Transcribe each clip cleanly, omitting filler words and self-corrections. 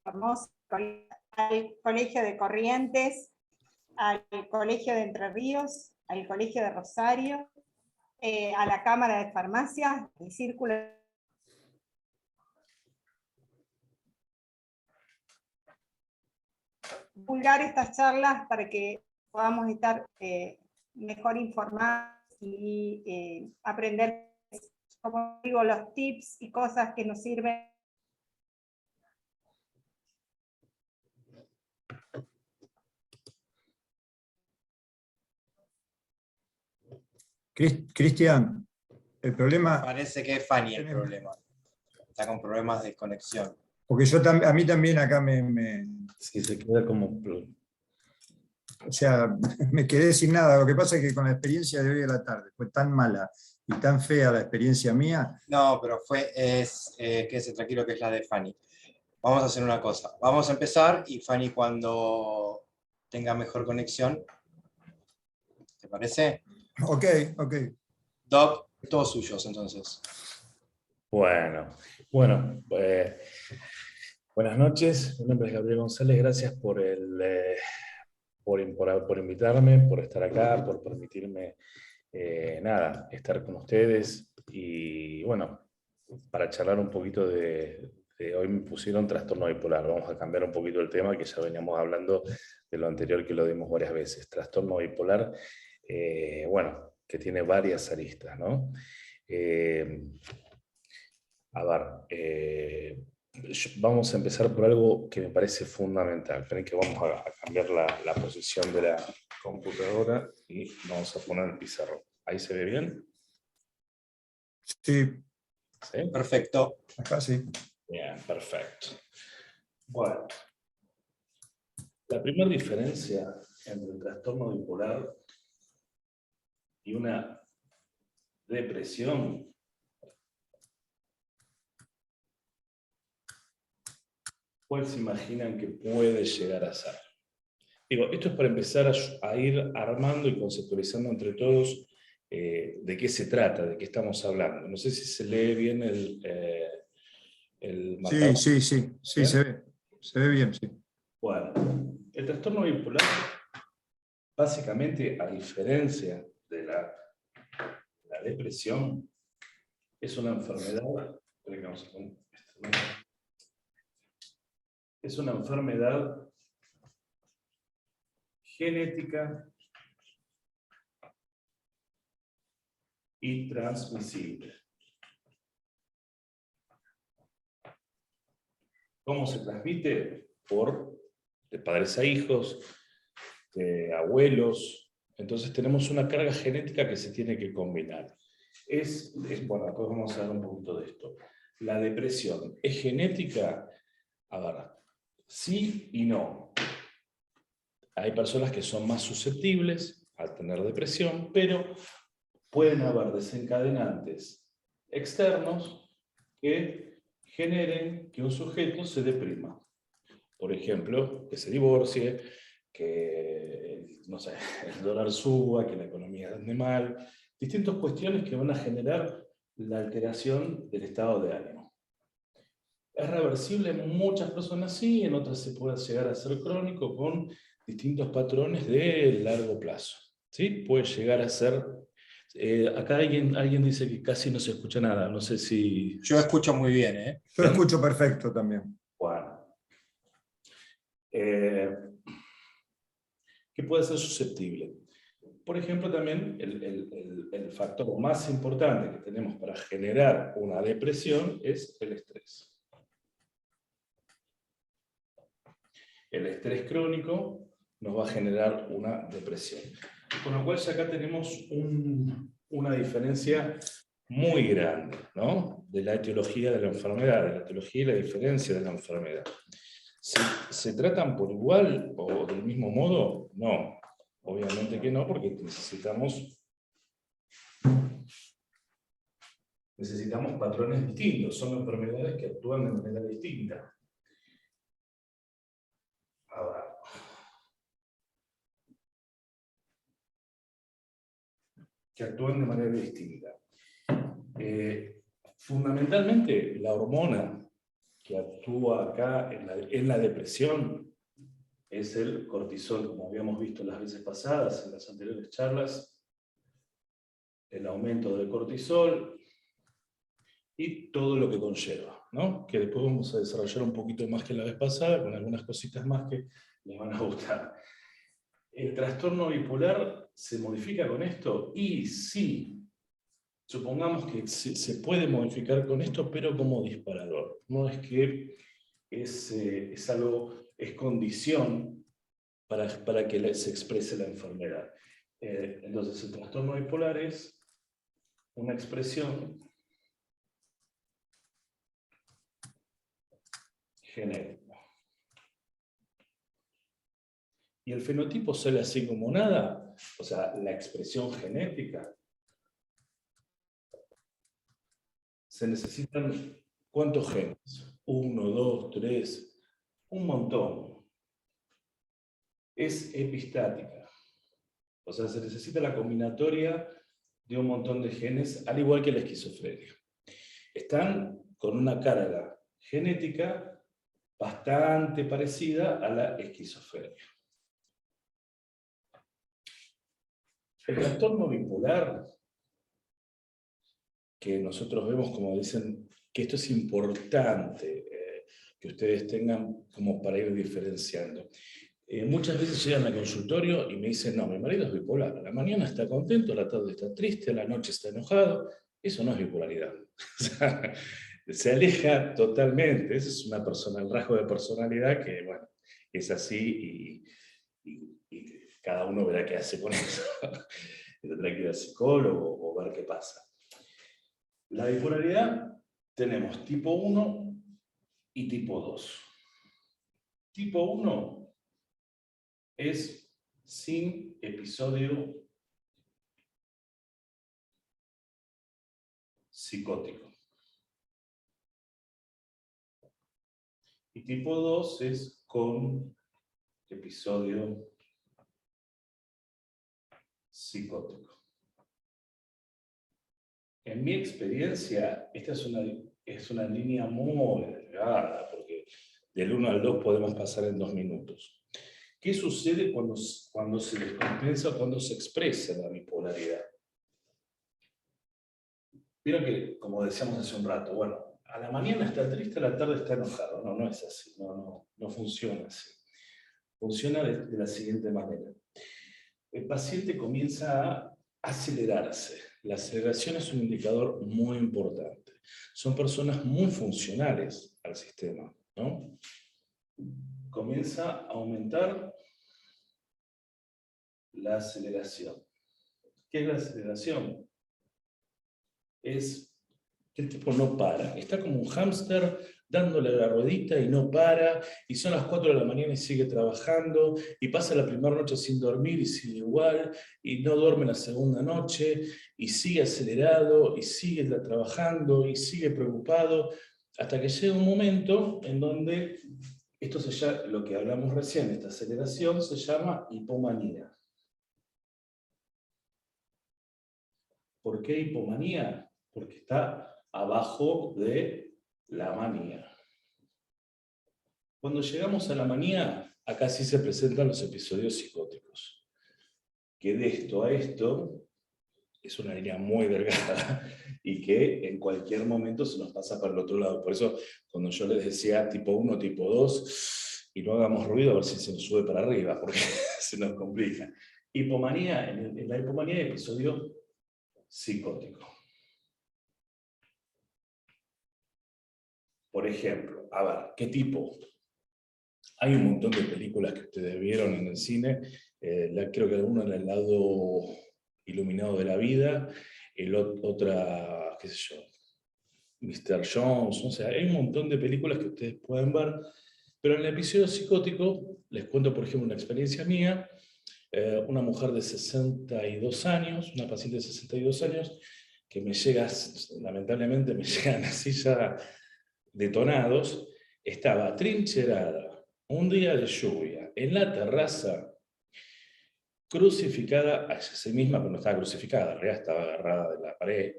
Formosa, al Colegio de Corrientes, al Colegio de Entre Ríos, al Colegio de Rosario, a la Cámara de Farmacias, el Círculo. Divulgar estas charlas para que podamos estar mejor informados y aprender, como digo, los tips y cosas que nos sirven. Cristian, el problema... Parece que es Fanny el problema. Está con problemas de conexión. Porque a mí también acá Sí, se queda como... O sea, me quedé sin nada. Lo que pasa es que con la experiencia de hoy de la tarde fue tan mala y tan fea la experiencia mía. No, pero quédese tranquilo que es la de Fanny. Vamos a hacer una cosa. Vamos a empezar y Fanny cuando tenga mejor conexión. ¿Te parece? Ok. Doc, todos suyos entonces. Bueno, buenas noches. Mi nombre es Gabriel González. Gracias por invitarme, por estar acá, por permitirme estar con ustedes. Y bueno, para charlar un poquito de hoy me pusieron trastorno bipolar. Vamos a cambiar un poquito el tema, que ya veníamos hablando de lo anterior, que lo dimos varias veces. Trastorno bipolar, que tiene varias aristas, ¿no? Vamos a empezar por algo que me parece fundamental. Esperen que vamos a cambiar la posición de la computadora y vamos a poner el pizarrón. ¿Ahí se ve bien? Sí. ¿Sí? Perfecto. Acá sí. Bien, perfecto. Bueno, la primera diferencia entre el trastorno bipolar y una depresión ¿cuál se imaginan que puede llegar a ser? Digo, esto es para empezar a ir armando y conceptualizando entre todos de qué se trata, de qué estamos hablando. No sé si se lee bien el marcador. Sí, se ve. Se ve bien, sí. Bueno, el trastorno bipolar, básicamente, a diferencia de la depresión, es una enfermedad. Es una enfermedad genética y transmisible. ¿Cómo se transmite? De padres a hijos, de abuelos. Entonces tenemos una carga genética que se tiene que combinar. Bueno, después vamos a hablar un poquito de esto. La depresión, ¿es genética? A ver, sí y no. Hay personas que son más susceptibles a tener depresión, pero pueden haber desencadenantes externos que generen que un sujeto se deprima. Por ejemplo, que se divorcie, que, no sé, el dólar suba, que la economía ande mal, distintas cuestiones que van a generar la alteración del estado de ánimo. Es reversible en muchas personas sí, en otras se puede llegar a ser crónico con distintos patrones de largo plazo. ¿Sí? Puede llegar a ser... acá alguien dice que casi no se escucha nada, no sé si... Yo escucho muy bien, ¿eh? Yo escucho perfecto también. Bueno. Que puede ser susceptible. Por ejemplo, también el factor más importante que tenemos para generar una depresión es el estrés. El estrés crónico nos va a generar una depresión. Con lo cual ya acá tenemos una diferencia muy grande, ¿no? De la etiología de la enfermedad, de la etiología y la diferencia de la enfermedad. ¿Se tratan por igual o del mismo modo? No, obviamente que no, porque necesitamos patrones distintos, son enfermedades que actúan de manera distinta. Ahora, que actúan de manera distinta. Fundamentalmente, la hormona que actúa acá en la depresión es el cortisol, como habíamos visto las veces pasadas, en las anteriores charlas, el aumento del cortisol y todo lo que conlleva, ¿no? Que después vamos a desarrollar un poquito más que la vez pasada, con algunas cositas más que les van a gustar. ¿El trastorno bipolar se modifica con esto? Y sí, supongamos que se puede modificar con esto, pero como disparador. No es que es algo, es condición para que se exprese la enfermedad. Entonces, el trastorno bipolar es una expresión genética. Y el fenotipo sale así como nada, o sea, la expresión genética. Se necesitan, ¿cuántos genes? 1, 2, 3, un montón. Es epistática. O sea, se necesita la combinatoria de un montón de genes, al igual que la esquizofrenia. Están con una carga genética bastante parecida a la esquizofrenia. El trastorno bipolar, que nosotros vemos como dicen, que esto es importante, que ustedes tengan como para ir diferenciando. Muchas veces llegan al consultorio y me dicen, no, mi marido es bipolar, a la mañana está contento, a la tarde está triste, a la noche está enojado. Eso no es bipolaridad. O sea, se aleja totalmente. Ese es un rasgo de personalidad que, bueno, es así y cada uno verá qué hace con eso. Tendrá que ir al psicólogo o ver qué pasa. La bipolaridad tenemos tipo 1 y tipo 2. Tipo 1 es sin episodio psicótico. Y tipo 2 es con episodio psicótico. En mi experiencia, esta es una línea muy delgada, porque del 1 al 2 podemos pasar en 2 minutos. ¿Qué sucede cuando se descompensa o cuando se expresa la bipolaridad? Vieron que, como decíamos hace un rato, bueno, a la mañana está triste, a la tarde está enojado. No, no es así, no funciona así. Funciona de la siguiente manera. El paciente comienza a acelerarse. La aceleración es un indicador muy importante. Son personas muy funcionales al sistema, ¿no? Comienza a aumentar la aceleración. ¿Qué es la aceleración? Es que el tipo no para. Está como un hámster dándole la ruedita y no para, y son las 4 de la mañana y sigue trabajando, y pasa la primera noche sin dormir y sigue igual, y no duerme la segunda noche, y sigue acelerado, y sigue trabajando, y sigue preocupado, hasta que llega un momento en donde esto se llama, lo que hablamos recién, esta aceleración se llama hipomanía. ¿Por qué hipomanía? Porque está abajo de la manía. Cuando llegamos a la manía, acá sí se presentan los episodios psicóticos. Que de esto a esto es una línea muy delgada y que en cualquier momento se nos pasa para el otro lado. Por eso, cuando yo les decía tipo 1, tipo 2, y no hagamos ruido a ver si se nos sube para arriba, porque se nos complica. Hipomanía, en la hipomanía hay episodio psicótico. Por ejemplo, a ver, ¿qué tipo? Hay un montón de películas que ustedes vieron en el cine. Creo que alguno era El lado iluminado de la vida, otra, qué sé yo, Mr. Jones, o sea, hay un montón de películas que ustedes pueden ver, pero en el episodio psicótico, les cuento por ejemplo una experiencia mía, una mujer de 62 años, una paciente de 62 años, que me llega, lamentablemente me llega en la silla detonados, estaba trincherada, un día de lluvia, en la terraza, crucificada a sí misma, pero no estaba crucificada, en realidad estaba agarrada de la pared,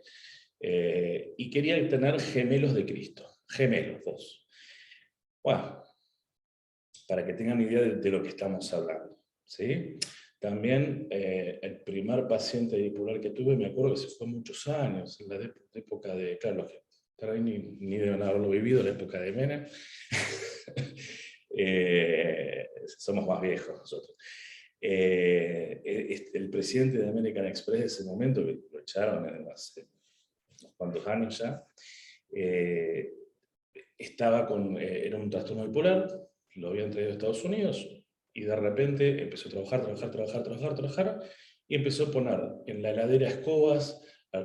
y quería tener gemelos de Cristo, gemelos, 2. Bueno, para que tengan idea de lo que estamos hablando, ¿sí? También el primer paciente bipolar que tuve, me acuerdo que se fue muchos años, en la época de, claro, los que por ahí ni deben haberlo vivido, la época de Menem. Somos más viejos nosotros. El presidente de American Express de ese momento, que lo echaron hace unos cuantos años ya, era un trastorno bipolar, lo habían traído a Estados Unidos, y de repente empezó a trabajar, y empezó a poner en la heladera escobas,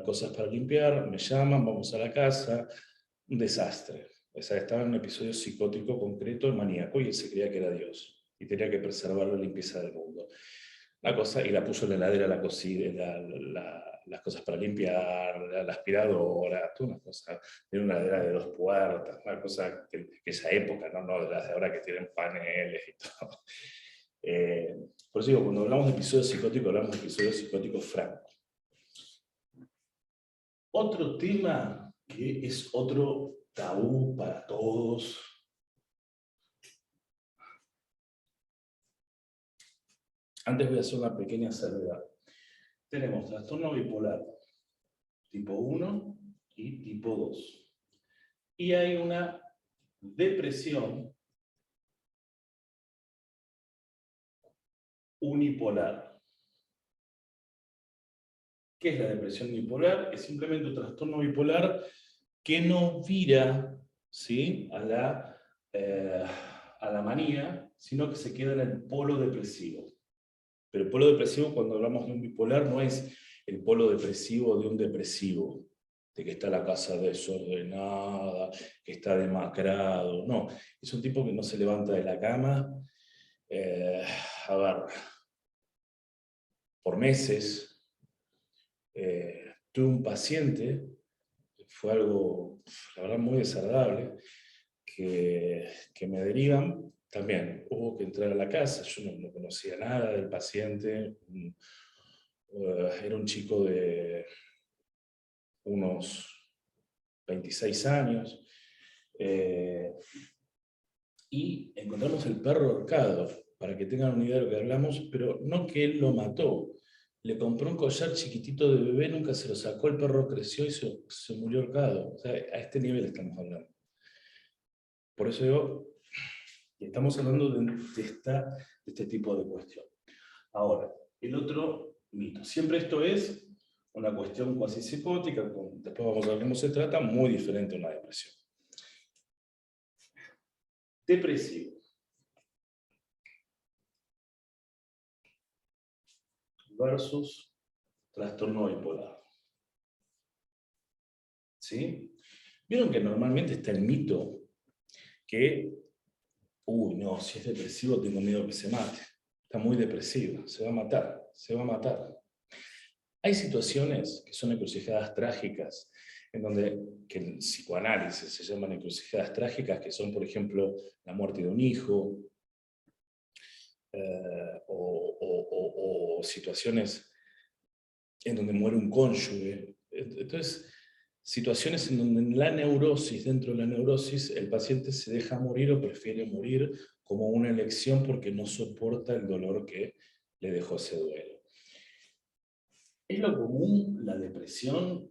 cosas para limpiar, me llaman, vamos a la casa, un desastre. O sea, estaba en un episodio psicótico concreto, maníaco, y él se creía que era Dios, y tenía que preservar la limpieza del mundo. Una cosa, y la puso en la heladera, la cocina, las cosas para limpiar, la aspiradora, toda una cosa. Tiene una heladera de 2 puertas, una cosa de esa época, no de las de ahora que tienen paneles y todo. Por eso digo, cuando hablamos de episodios psicóticos, hablamos de episodios psicóticos francos. Otro tema que es otro tabú para todos. Antes voy a hacer una pequeña salvedad. Tenemos trastorno bipolar tipo 1 y tipo 2. Y hay una depresión unipolar. ¿Qué es la depresión unipolar? Es simplemente un trastorno bipolar que no vira, ¿sí?, a la manía, sino que se queda en el polo depresivo. Pero el polo depresivo, cuando hablamos de un bipolar, no es el polo depresivo de un depresivo, de que está la casa desordenada, que está demacrado. No, es un tipo que no se levanta de la cama, a ver, por meses. Tuve un paciente, fue algo, la verdad, muy desagradable, que me derivan. También hubo que entrar a la casa, yo no conocía nada del paciente. Era un chico de unos 26 años, y encontramos el perro ahorcado, para que tengan una idea de lo que hablamos, pero no que él lo mató. Le compró un collar chiquitito de bebé, nunca se lo sacó, el perro creció y se murió ahorcado. O sea, a este nivel estamos hablando. Por eso digo, estamos hablando de este tipo de cuestión. Ahora, el otro mito. Siempre esto es una cuestión cuasi psicótica, después vamos a ver cómo se trata, muy diferente a una depresión. Depresivo versus trastorno bipolar. ¿Sí? Vieron que normalmente está el mito que, no, si es depresivo tengo miedo que se mate. Está muy depresivo, se va a matar, se va a matar. Hay situaciones que son encrucijadas trágicas, en donde que en psicoanálisis se llaman encrucijadas trágicas, que son, por ejemplo, la muerte de un hijo, o situaciones en donde muere un cónyuge. Entonces, situaciones en donde en la neurosis, dentro de la neurosis, el paciente se deja morir o prefiere morir como una elección porque no soporta el dolor que le dejó ese duelo. ¿Es lo común la depresión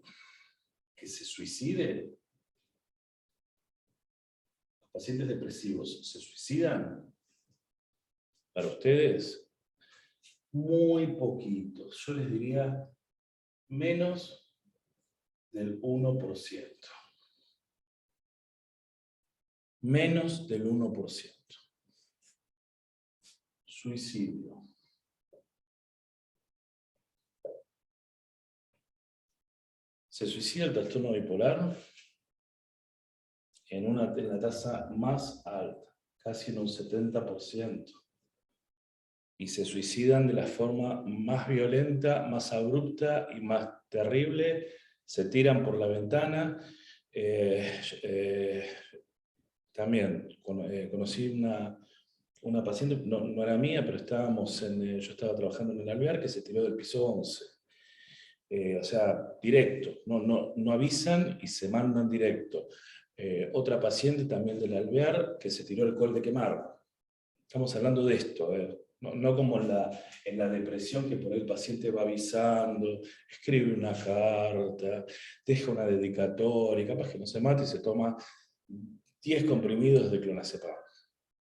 que se suicide? ¿Los pacientes depresivos se suicidan? Para ustedes, muy poquitos. Yo les diría menos del 1%. Menos del 1%. Suicidio. Se suicida el trastorno bipolar en la tasa más alta, casi en un 70%. Y se suicidan de la forma más violenta, más abrupta y más terrible. Se tiran por la ventana. También conocí una paciente, no era mía, pero yo estaba trabajando en el Alvear, que se tiró del piso 11. O sea, directo, no avisan y se mandan directo. Otra paciente también del alvear que se tiró alcohol de quemar. Estamos hablando de esto, no como en la depresión, que por ahí el paciente va avisando, escribe una carta, deja una dedicatoria, capaz que no se mata y se toma 10 comprimidos de clonazepam.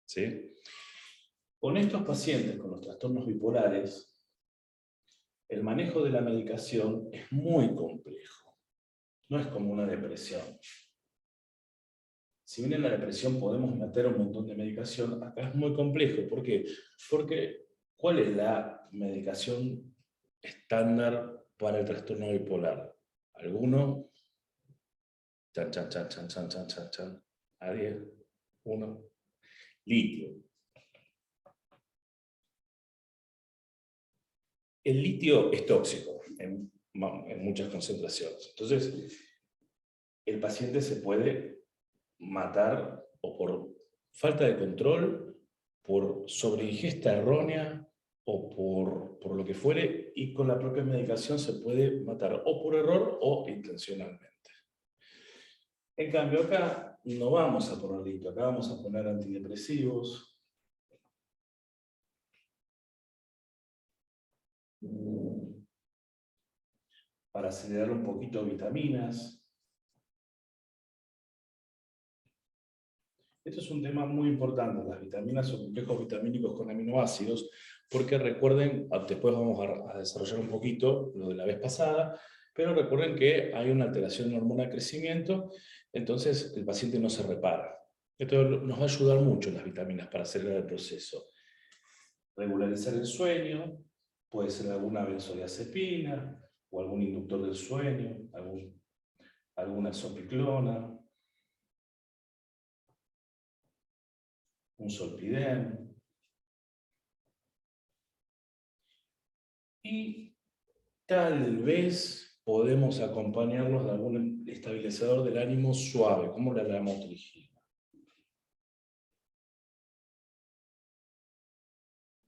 ¿Sí? Con estos pacientes, con los trastornos bipolares, el manejo de la medicación es muy complejo. No es como una depresión. Si bien en la depresión podemos meter un montón de medicación, acá es muy complejo. ¿Por qué? Porque ¿cuál es la medicación estándar para el trastorno bipolar? ¿Alguno? Chan, chan, chan, chan, chan, chan, chan, chan. A 10. 1. Litio. El litio es tóxico en muchas concentraciones. Entonces, el paciente se puede matar o por falta de control, por sobreingesta errónea o por lo que fuere, y con la propia medicación se puede matar o por error o intencionalmente. En cambio acá no vamos a poner litio, acá vamos a poner antidepresivos, para acelerar un poquito vitaminas. Esto es un tema muy importante. Las vitaminas son complejos vitamínicos con aminoácidos, porque recuerden, después vamos a desarrollar un poquito lo de la vez pasada, pero recuerden que hay una alteración en la hormona de crecimiento, entonces el paciente no se repara. Esto nos va a ayudar mucho las vitaminas para acelerar el proceso. Regularizar el sueño, puede ser alguna benzodiazepina, o algún inductor del sueño, alguna sopiclona, un solpidem. Y tal vez podemos acompañarlos de algún estabilizador del ánimo suave, como la lamotrigina.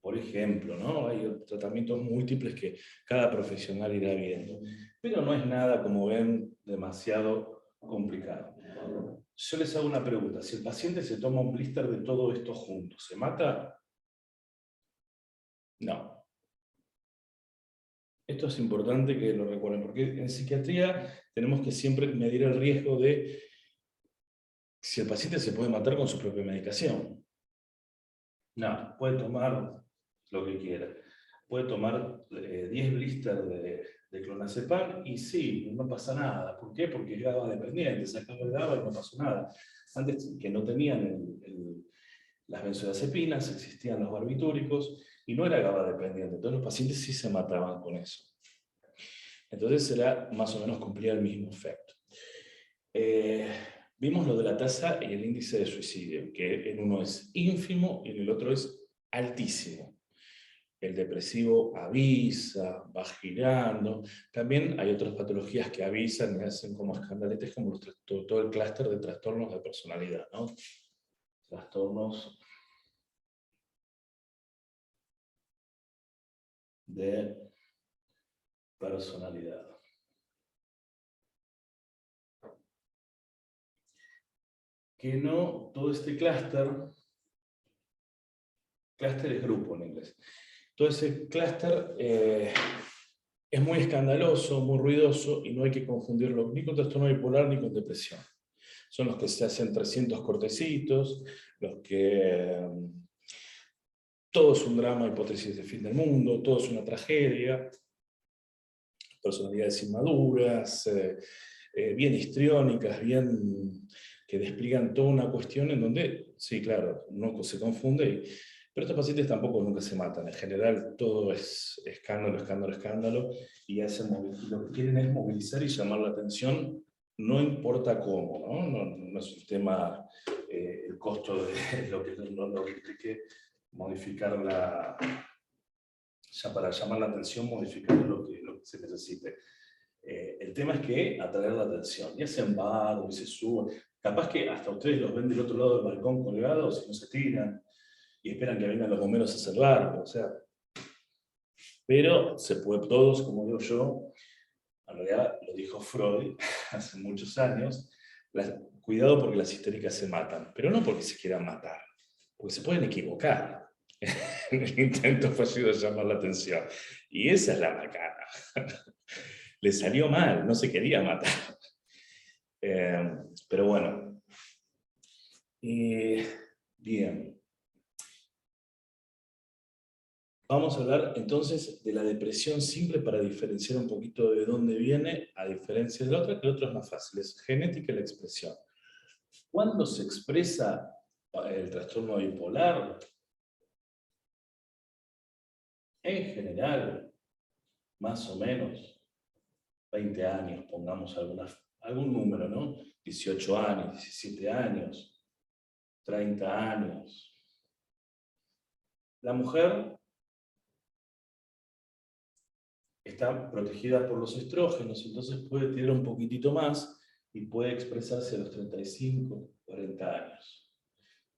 Por ejemplo, ¿no? Hay tratamientos múltiples que cada profesional irá viendo. Pero no es nada, como ven, demasiado complicado. Yo les hago una pregunta. Si el paciente se toma un blister de todo esto junto, ¿se mata? No. Esto es importante que lo recuerden, porque en psiquiatría tenemos que siempre medir el riesgo de si el paciente se puede matar con su propia medicación. No, puede tomar lo que quiera. Puede tomar 10 blisters de clonazepam y sí, no pasa nada. ¿Por qué? Porque es GABA dependiente, sacaba el GABA y no pasó nada. Antes que no tenían las benzodiazepinas, existían los barbitúricos y no era GABA dependiente. Entonces los pacientes sí se mataban con eso. Entonces será más o menos cumplir el mismo efecto. Vimos lo de la tasa y el índice de suicidio, que en uno es ínfimo y en el otro es altísimo. El depresivo avisa, va girando. También hay otras patologías que avisan y hacen como escandaletes, como todo el clúster de trastornos de personalidad, ¿no? Trastornos de personalidad. Que no todo este clúster es grupo en inglés, todo ese clúster es muy escandaloso, muy ruidoso, y no hay que confundirlo ni con trastorno bipolar ni con depresión. Son los que se hacen 300 cortecitos, los que todo es un drama, hipótesis de fin del mundo, todo es una tragedia, personalidades inmaduras, bien histriónicas, bien que despliegan toda una cuestión en donde, sí, claro, uno se confunde, pero estos pacientes tampoco nunca se matan. En general todo es escándalo, escándalo, escándalo, y lo que quieren es movilizar y llamar la atención, no importa cómo, no es un tema, el costo de lo que implique modificar ya para llamar la atención, modificar lo que se necesite. El tema es que atraer la atención, y hacen barro, y se suben, capaz que hasta ustedes los ven del otro lado del balcón colgados y no se tiran, y esperan que vengan los bomberos a salvarlo, o sea. Pero se puede, todos, como digo yo, en realidad lo dijo Freud hace muchos años, cuidado porque las histéricas se matan, pero no porque se quieran matar, porque se pueden equivocar en el intento fallido de llamar la atención. Y esa es la macana. Le salió mal, no se quería matar. Pero bueno. Bien. Vamos a hablar entonces de la depresión simple para diferenciar un poquito de dónde viene, a diferencia de la otra, que el otro es más fácil, es genética y la expresión. ¿Cuándo se expresa el trastorno bipolar? En general, más o menos, 20 años, pongamos algún número, ¿no? 18 años, 17 años, 30 años. La mujer está protegida por los estrógenos, entonces puede tener un poquitito más y puede expresarse a los 35, 40 años.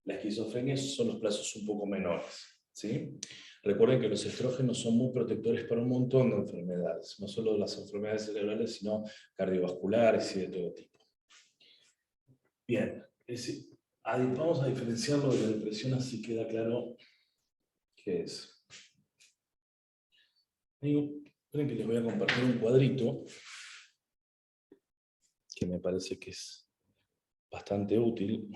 La esquizofrenia son los plazos un poco menores, ¿sí? Recuerden que los estrógenos son muy protectores para un montón de enfermedades, no solo de las enfermedades cerebrales, sino cardiovasculares y de todo tipo. Bien, vamos a diferenciarlo de la depresión, así queda claro qué es. Esperen que les voy a compartir un cuadrito que me parece que es bastante útil.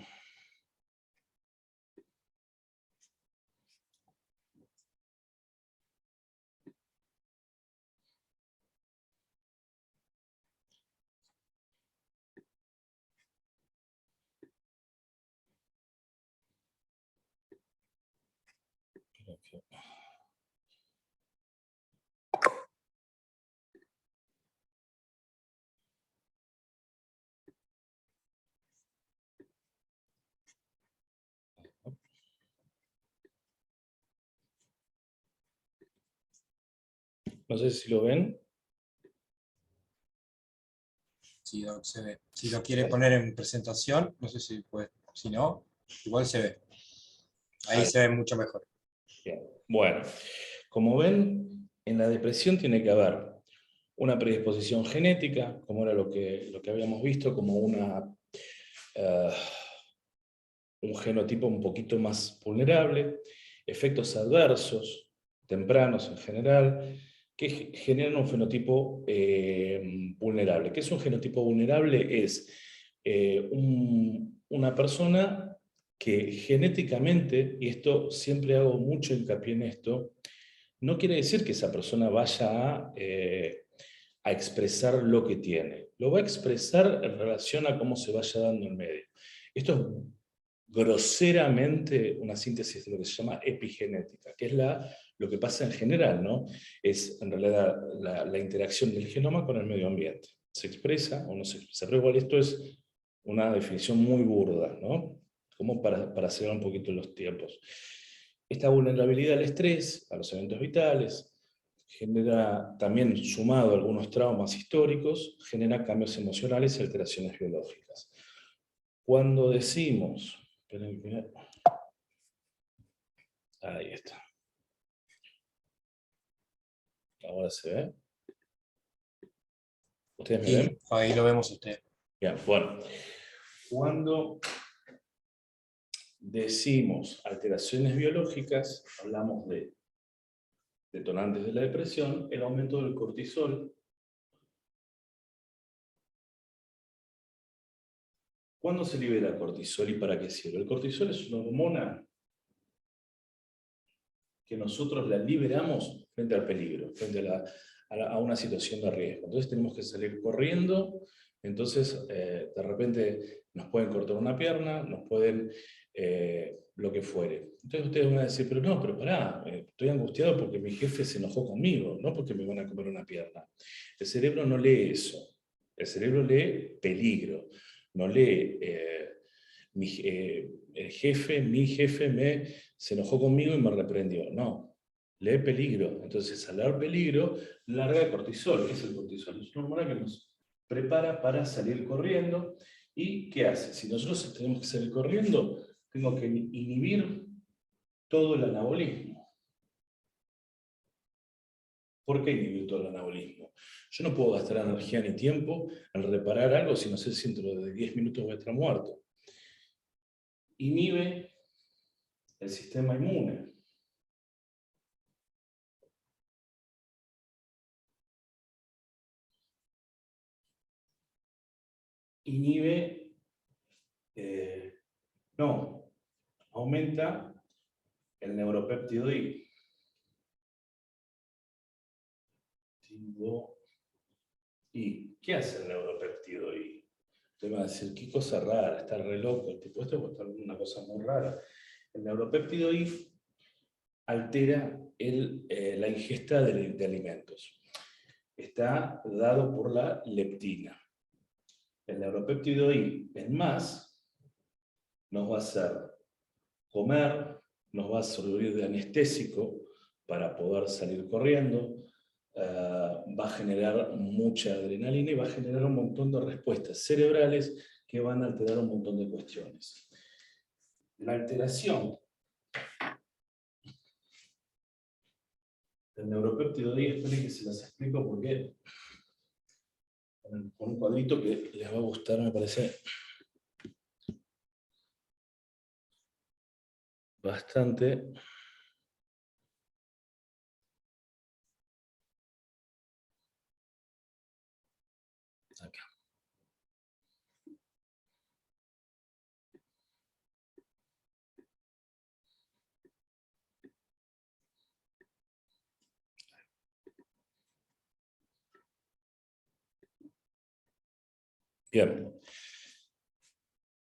No sé si lo ven. Sí, se ve. Si lo quiere poner en presentación, no sé si puede. Si no, igual se ve. Ahí se ve mucho mejor. Bien. Bueno, como ven, en la depresión tiene que haber una predisposición genética, como era lo que habíamos visto, como un genotipo un poquito más vulnerable, efectos adversos, tempranos en general, que generan un fenotipo vulnerable. ¿Qué es un genotipo vulnerable? Es una persona que genéticamente, y esto siempre hago mucho hincapié en esto, no quiere decir que esa persona vaya a expresar lo que tiene. Lo va a expresar en relación a cómo se vaya dando el medio. Esto es groseramente una síntesis de lo que se llama epigenética, que es lo que pasa en general, ¿no? Es en realidad la interacción del genoma con el medio ambiente. Se expresa o no se expresa, pero igual esto es una definición muy burda, ¿no? Como para acelerar un poquito los tiempos. Esta vulnerabilidad al estrés, a los eventos vitales, genera también, sumado a algunos traumas históricos, genera cambios emocionales y alteraciones biológicas. Cuando decimos, ahí está. Ahora se ve. ¿Ustedes me ven? Ahí lo vemos usted. Bien, bueno. Cuando decimos alteraciones biológicas, hablamos de detonantes de la depresión, el aumento del cortisol. ¿Cuándo se libera cortisol y para qué sirve? El cortisol es una hormona que nosotros la liberamos frente al peligro, frente a una situación de riesgo. Entonces tenemos que salir corriendo, entonces de repente nos pueden cortar una pierna, nos pueden lo que fuere. Entonces ustedes van a decir, pero pará, estoy angustiado porque mi jefe se enojó conmigo, no porque me van a comer una pierna. El cerebro no lee eso, el cerebro lee peligro, no lee mi jefe se enojó conmigo y me reprendió. No, lee peligro. Entonces, al leer peligro, larga cortisol. ¿Qué es el cortisol? Es una hormona que nos prepara para salir corriendo. ¿Y qué hace? Si nosotros tenemos que salir corriendo, tengo que inhibir todo el anabolismo. ¿Por qué inhibir todo el anabolismo? Yo no puedo gastar energía ni tiempo en reparar algo si no sé si dentro de 10 minutos voy a estar muerto. Inhibe el sistema inmune. Inhibe, aumenta el neuropéptido I. ¿Y qué hace el neuropéptido I? Usted va a decir, qué cosa rara, está re loco el tipo, esto es una cosa muy rara. El neuropéptido I altera la ingesta de alimentos. Está dado por la leptina. El neuropéptido I en más nos va a hacer comer, nos va a servir de anestésico para poder salir corriendo, va a generar mucha adrenalina y va a generar un montón de respuestas cerebrales que van a alterar un montón de cuestiones. La alteración del neuropéptido I, esperen que se las explico porque con un cuadrito que les va a gustar, me parece bastante. Acá. Bien.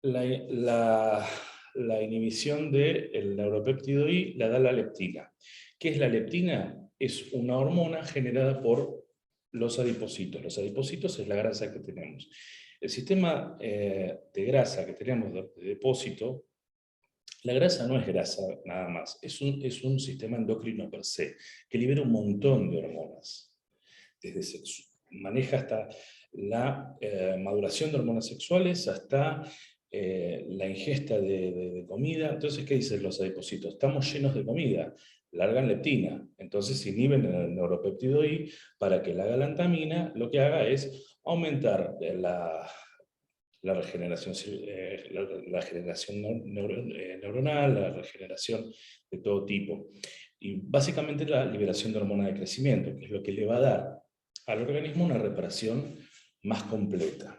La inhibición del neuropéptido I la da la leptina. ¿Qué es la leptina? Es una hormona generada por los adipocitos. Los adipocitos es la grasa que tenemos. El sistema de grasa que tenemos de depósito, la grasa no es grasa nada más, es un sistema endocrino per se, que libera un montón de hormonas. Desde sexo, maneja hasta la maduración de hormonas sexuales, hasta la ingesta de comida. Entonces, ¿qué dicen los adipocitos? Estamos llenos de comida, largan leptina, entonces inhiben el neuropéptido I para que la galantamina lo que haga es aumentar la regeneración, la generación neuronal, la regeneración de todo tipo. Y básicamente la liberación de hormona de crecimiento, que es lo que le va a dar al organismo una reparación más completa.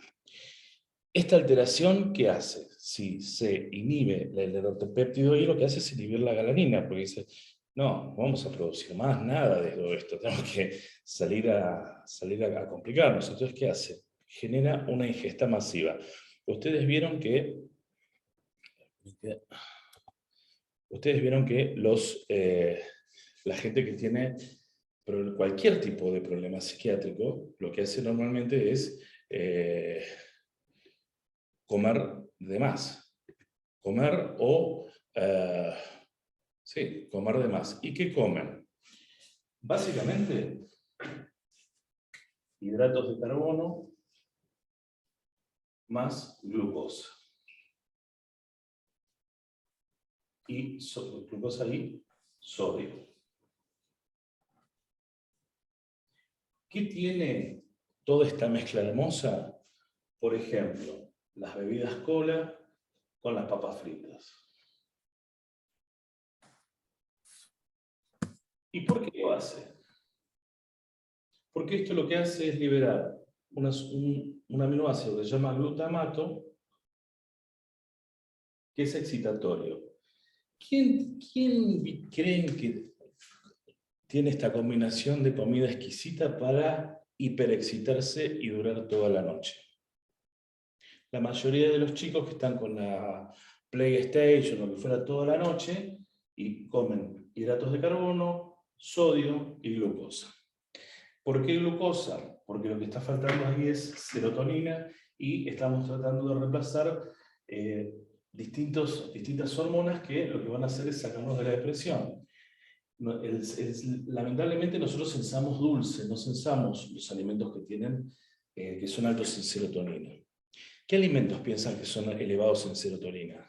Esta alteración, ¿qué hace? Si se inhibe el neuropéptido I, lo que hace es inhibir la galanina, porque dice, no vamos a producir más nada de todo esto, tenemos que salir a complicarnos. Entonces, ¿qué hace? Genera una ingesta masiva. Ustedes vieron que la gente que tiene cualquier tipo de problema psiquiátrico, lo que hace normalmente es comer de más. Comer comer de más. ¿Y qué comen? Básicamente, hidratos de carbono más glucosa. Y glucosa y sodio. ¿Qué tiene toda esta mezcla hermosa? Por ejemplo, las bebidas cola con las papas fritas. ¿Y por qué lo hace? Porque esto lo que hace es liberar un aminoácido que se llama glutamato, que es excitatorio. ¿Quién creen que tiene esta combinación de comida exquisita para hiperexcitarse y durar toda la noche? La mayoría de los chicos que están con la PlayStation o lo que fuera toda la noche y comen hidratos de carbono, sodio y glucosa. ¿Por qué glucosa? Porque lo que está faltando ahí es serotonina y estamos tratando de reemplazar distintas hormonas que lo que van a hacer es sacarnos de la depresión. Lamentablemente nosotros censamos dulce, no censamos los alimentos que son altos en serotonina. ¿Qué alimentos piensan que son elevados en serotonina?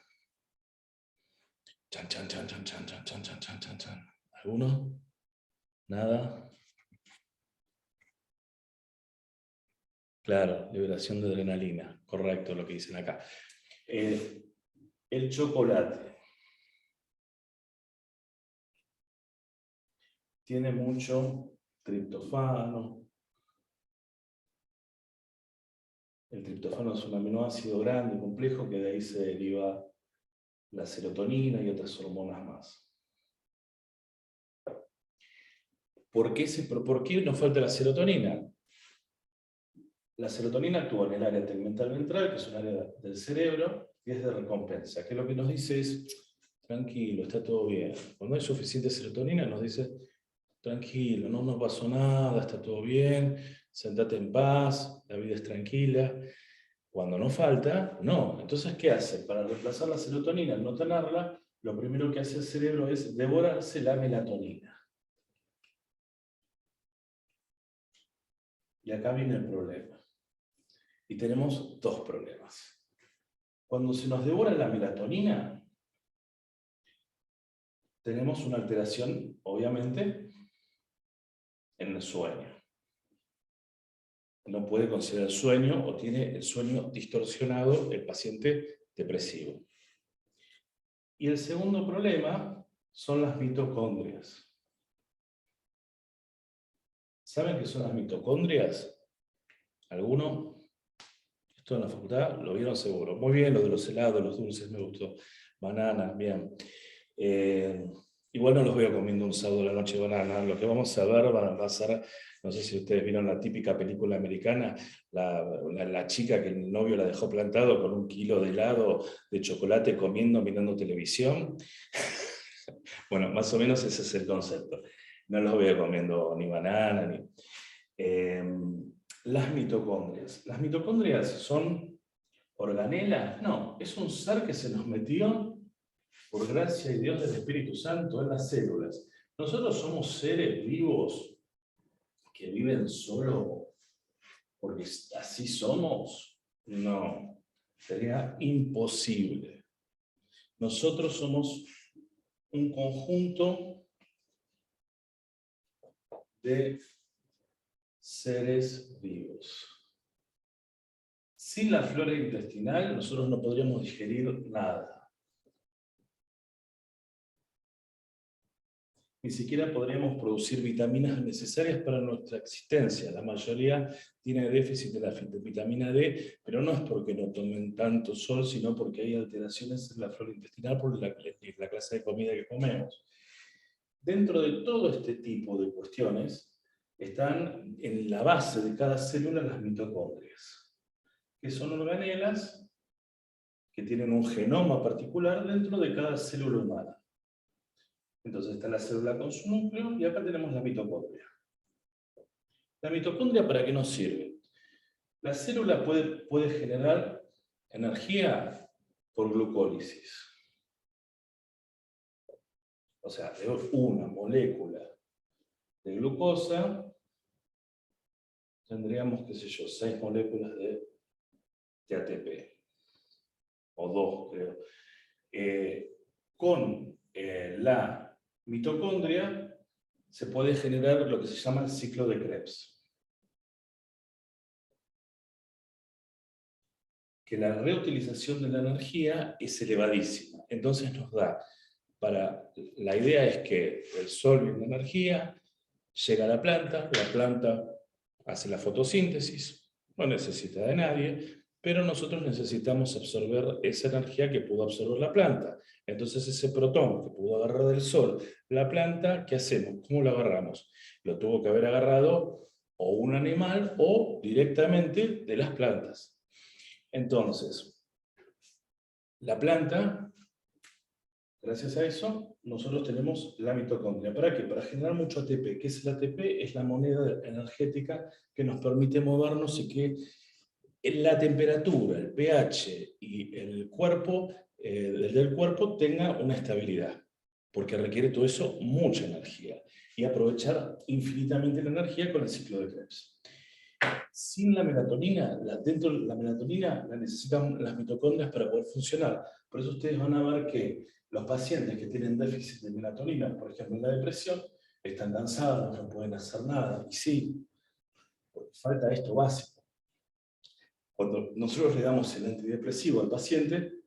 Chan, chan, chan, chan, chan, chan, chan, chan, chan, chan. ¿Alguno? ¿Nada? Claro, liberación de adrenalina, correcto lo que dicen acá. El chocolate tiene mucho triptofano. El triptofano es un aminoácido grande y complejo que de ahí se deriva la serotonina y otras hormonas más. ¿Por qué nos falta la serotonina? La serotonina actúa en el área tegmental ventral, que es un área del cerebro, y es de recompensa, que lo que nos dice es, tranquilo, está todo bien. Cuando hay suficiente serotonina nos dice, tranquilo, no nos pasó nada, está todo bien, sentate en paz, la vida es tranquila. Cuando no falta, no. Entonces, ¿qué hace? Para reemplazar la serotonina, al no tenerla, lo primero que hace el cerebro es devorarse la melatonina. Y acá viene el problema. Y tenemos dos problemas. Cuando se nos devora la melatonina, tenemos una alteración, obviamente, en el sueño. No puede conciliar el sueño o tiene el sueño distorsionado el paciente depresivo. Y el segundo problema son las mitocondrias. ¿Saben qué son las mitocondrias? ¿Alguno? Esto en la facultad lo vieron seguro. Muy bien, lo de los helados, los dulces, me gustó. Banana, bien. Igual no los veo comiendo un sábado a la noche banana. Lo que vamos a ver va a ser, no sé si ustedes vieron la típica película americana, la chica que el novio la dejó plantado con 1 kilo de helado de chocolate comiendo, mirando televisión. Bueno, más o menos ese es el concepto. No los veo comiendo ni banana, ni... las mitocondrias. ¿Las mitocondrias son organelas? No, es un ser que se nos metió por gracia y Dios del Espíritu Santo en las células. Nosotros somos seres vivos que viven solo porque así somos. No, sería imposible. Nosotros somos un conjunto de seres vivos. Sin la flora intestinal, nosotros no podríamos digerir nada. Ni siquiera podríamos producir vitaminas necesarias para nuestra existencia. La mayoría tiene déficit de la vitamina D, pero no es porque no tomen tanto sol, sino porque hay alteraciones en la flora intestinal por la clase de comida que comemos. Dentro de todo este tipo de cuestiones, están en la base de cada célula las mitocondrias, que son organelas que tienen un genoma particular dentro de cada célula humana. Entonces está la célula con su núcleo y acá tenemos la mitocondria. ¿La mitocondria para qué nos sirve? La célula puede generar energía por glucólisis. O sea, de una molécula de glucosa tendríamos, qué sé yo, 6 moléculas de ATP. O 2, creo. Con la mitocondria se puede generar lo que se llama el ciclo de Krebs. Que la reutilización de la energía es elevadísima. Entonces nos da, la idea es que el sol viene energía, llega a la planta hace la fotosíntesis, no necesita de nadie, pero nosotros necesitamos absorber esa energía que pudo absorber la planta. Entonces ese protón que pudo agarrar del sol la planta, ¿qué hacemos? ¿Cómo lo agarramos? Lo tuvo que haber agarrado o un animal o directamente de las plantas. Entonces, la planta, gracias a eso, nosotros tenemos la mitocondria. ¿Para qué? Para generar mucho ATP. ¿Qué es el ATP? Es la moneda energética que nos permite movernos y que la temperatura, el pH y el cuerpo, del cuerpo tenga una estabilidad. Porque requiere todo eso mucha energía. Y aprovechar infinitamente la energía con el ciclo de Krebs. Sin la melatonina, dentro de la melatonina la necesitan las mitocondrias para poder funcionar. Por eso ustedes van a ver que los pacientes que tienen déficit de melatonina, por ejemplo en la depresión, están cansados, no pueden hacer nada. Y sí, porque falta esto básico. Cuando nosotros le damos el antidepresivo al paciente,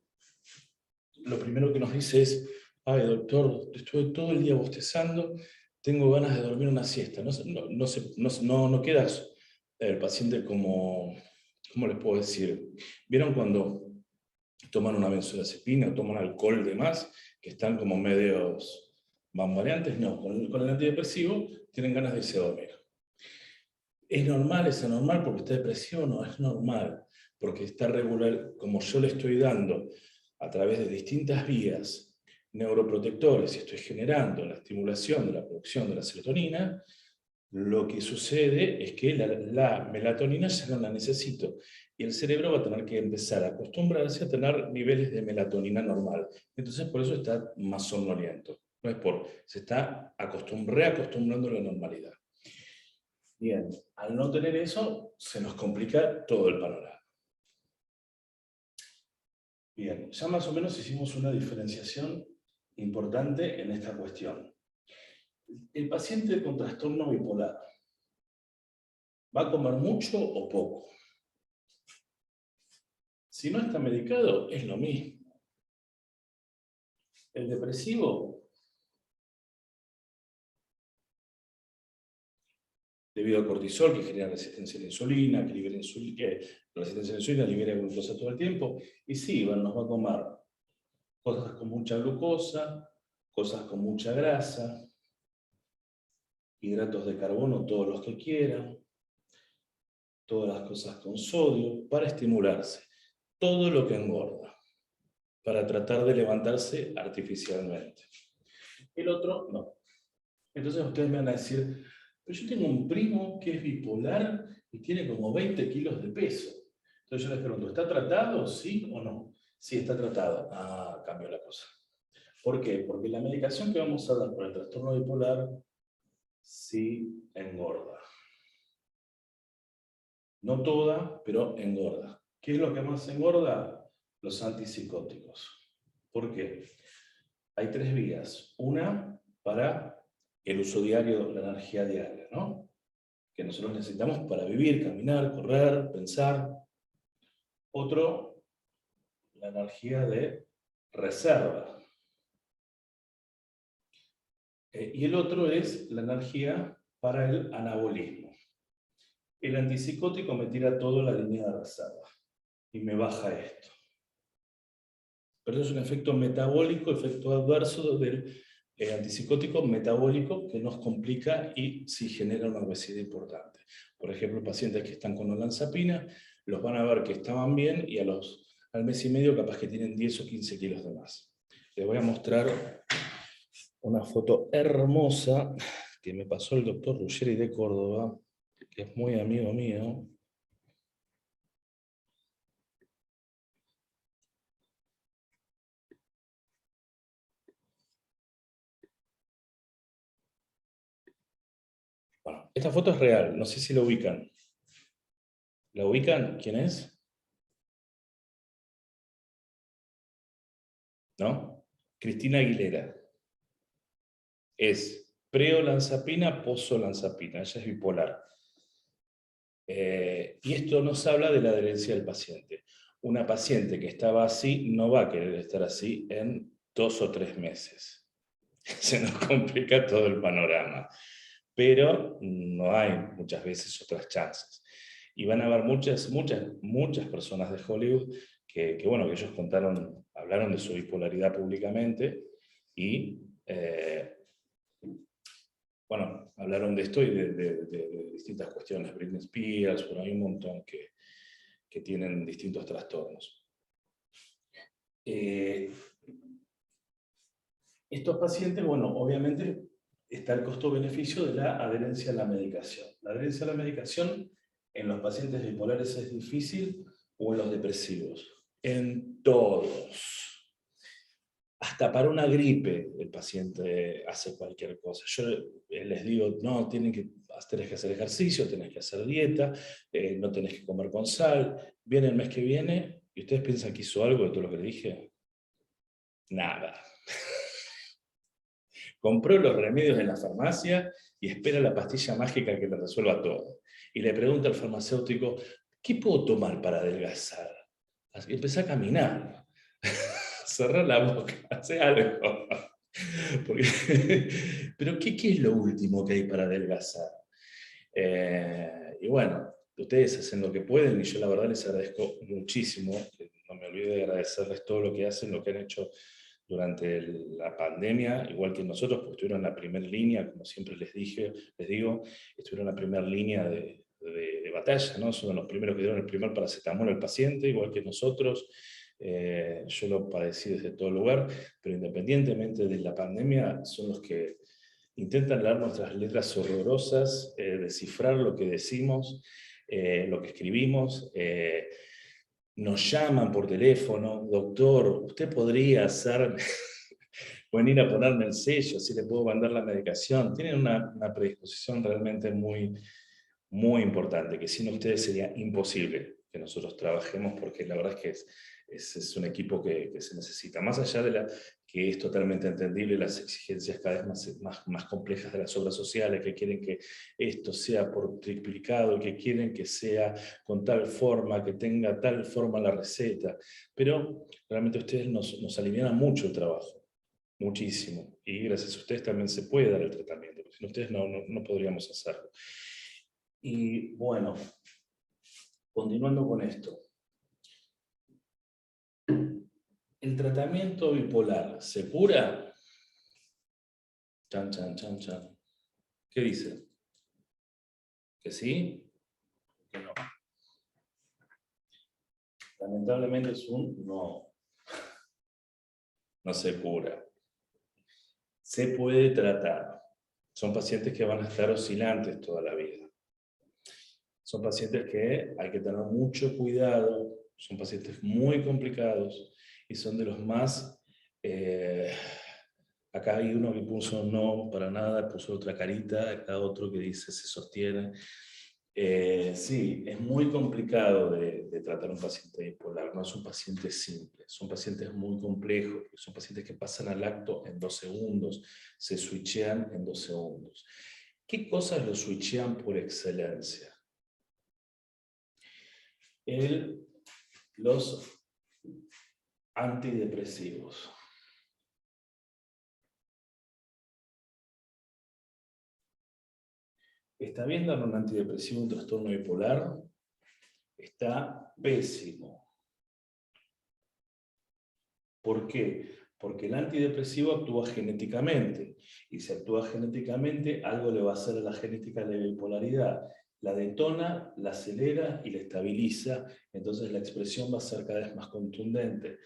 lo primero que nos dice es: ay, doctor, estuve todo el día bostezando, tengo ganas de dormir una siesta. No queda el paciente como, ¿cómo les puedo decir? ¿Vieron cuando toman una benzodiazepina o toman alcohol de más, que están como medios bambaleantes? No, con el antidepresivo tienen ganas de irse a dormir. ¿Es normal? ¿Es anormal porque está depresivo? No, es normal, porque está regular, como yo le estoy dando a través de distintas vías neuroprotectores y estoy generando la estimulación de la producción de la serotonina. Lo que sucede es que la melatonina ya no la necesito y el cerebro va a tener que empezar a acostumbrarse a tener niveles de melatonina normal. Entonces por eso está más somnoliento. No es se está reacostumbrando a la normalidad. Bien, al no tener eso, se nos complica todo el panorama. Bien, ya más o menos hicimos una diferenciación importante en esta cuestión. El paciente con trastorno bipolar, ¿va a comer mucho o poco? Si no está medicado, es lo mismo. El depresivo, debido al cortisol que genera resistencia a la insulina, que libera insulina, que la resistencia a la insulina libera glucosa todo el tiempo, y sí, nos va a comer cosas con mucha glucosa, cosas con mucha grasa, hidratos de carbono, todos los que quieran, todas las cosas con sodio, para estimularse. Todo lo que engorda, para tratar de levantarse artificialmente. El otro, no. Entonces ustedes me van a decir: pero yo tengo un primo que es bipolar y tiene como 20 kilos de peso. Entonces yo les pregunto: ¿está tratado? ¿Sí o no? Sí, está tratado. Ah, cambió la cosa. ¿Por qué? Porque la medicación que vamos a dar para el trastorno bipolar sí engorda. No toda, pero engorda. ¿Qué es lo que más engorda? Los antipsicóticos. ¿Por qué? Hay 3 vías. Una, para el uso diario, la energía diaria, ¿no? Que nosotros necesitamos para vivir, caminar, correr, pensar. Otro, la energía de reserva. Y el otro es la energía para el anabolismo. El antipsicótico me tira toda la línea de reserva y me baja esto. Pero es un efecto metabólico, efecto adverso del antipsicótico metabólico que nos complica y sí genera una obesidad importante. Por ejemplo, pacientes que están con olanzapina, los van a ver que estaban bien y al mes y medio capaz que tienen 10 o 15 kilos de más. Les voy a mostrar una foto hermosa que me pasó el doctor Ruggeri de Córdoba, que es muy amigo mío. Bueno, esta foto es real, no sé si la ubican. ¿La ubican? ¿Quién es? ¿No? Cristina Aguilera. Es pre-olanzapina, post-olanzapina. Ella es bipolar. Y esto nos habla de la adherencia del paciente. Una paciente que estaba así no va a querer estar así en 2 o 3 meses. Se nos complica todo el panorama. Pero no hay muchas veces otras chances. Y van a haber muchas personas de Hollywood que bueno, que ellos hablaron de su bipolaridad públicamente y bueno, hablaron de esto y de distintas cuestiones. Britney Spears, bueno, hay un montón que tienen distintos trastornos. Estos pacientes, bueno, obviamente está el costo-beneficio de la adherencia a la medicación. La adherencia a la medicación en los pacientes bipolares es difícil o en los depresivos. En todos. Hasta para una gripe el paciente hace cualquier cosa. Yo les digo: no, tenés que hacer ejercicio, tenés que hacer dieta, no tenés que comer con sal. Viene el mes que viene y ustedes piensan que hizo algo de todo lo que le dije. Nada. Compró los remedios en la farmacia y espera la pastilla mágica que le resuelva todo. Y le pregunta al farmacéutico: ¿qué puedo tomar para adelgazar? Empecé a caminar, cerrar la boca, hacer algo. Pero ¿qué es lo último que hay para adelgazar? Y bueno, ustedes hacen lo que pueden y yo la verdad les agradezco muchísimo. No me olvido de agradecerles todo lo que hacen, lo que han hecho durante la pandemia, igual que nosotros, porque estuvieron en la primera línea, como siempre les digo, estuvieron en la primera línea de batalla, ¿no? Son los primeros que dieron el primer paracetamol al paciente, igual que nosotros. Yo lo padecí desde todo lugar, pero independientemente de la pandemia, son los que intentan leer nuestras letras horrorosas, descifrar lo que decimos, lo que escribimos. Nos llaman por teléfono, doctor, usted podría hacer, venir a ponerme el sello, si le puedo mandar la medicación. Tienen una predisposición realmente muy, muy importante, que sin ustedes sería imposible que nosotros trabajemos, porque la verdad es que es un equipo que se necesita. Más allá de que es totalmente entendible las exigencias cada vez más complejas de las obras sociales, que quieren que esto sea por triplicado, que quieren que sea con tal forma, que tenga tal forma la receta, pero realmente ustedes nos alivianan mucho el trabajo, muchísimo, y gracias a ustedes también se puede dar el tratamiento, porque sin ustedes no podríamos hacerlo. Y bueno, continuando con esto. ¿El tratamiento bipolar se cura? Chan, chan, chan, chan. ¿Qué dice? ¿Que sí? ¿Que no? Lamentablemente es un no. No se cura. Se puede tratar. Son pacientes que van a estar oscilantes toda la vida. Son pacientes que hay que tener mucho cuidado. Son pacientes muy complicados y son de los más... acá hay uno que puso no para nada, puso otra carita, acá otro que dice se sostiene. Sí, es muy complicado de tratar a un paciente bipolar, no es un paciente simple, son pacientes muy complejos, son pacientes que pasan al acto en 2 segundos, se switchean en 2 segundos. ¿Qué cosas lo switchean por excelencia? Los antidepresivos. ¿Está bien dar un antidepresivo en un trastorno bipolar? Está pésimo. ¿Por qué? Porque el antidepresivo actúa genéticamente. Y si actúa genéticamente, algo le va a hacer a la genética de la bipolaridad. La detona, la acelera y la estabiliza. Entonces la expresión va a ser cada vez más contundente.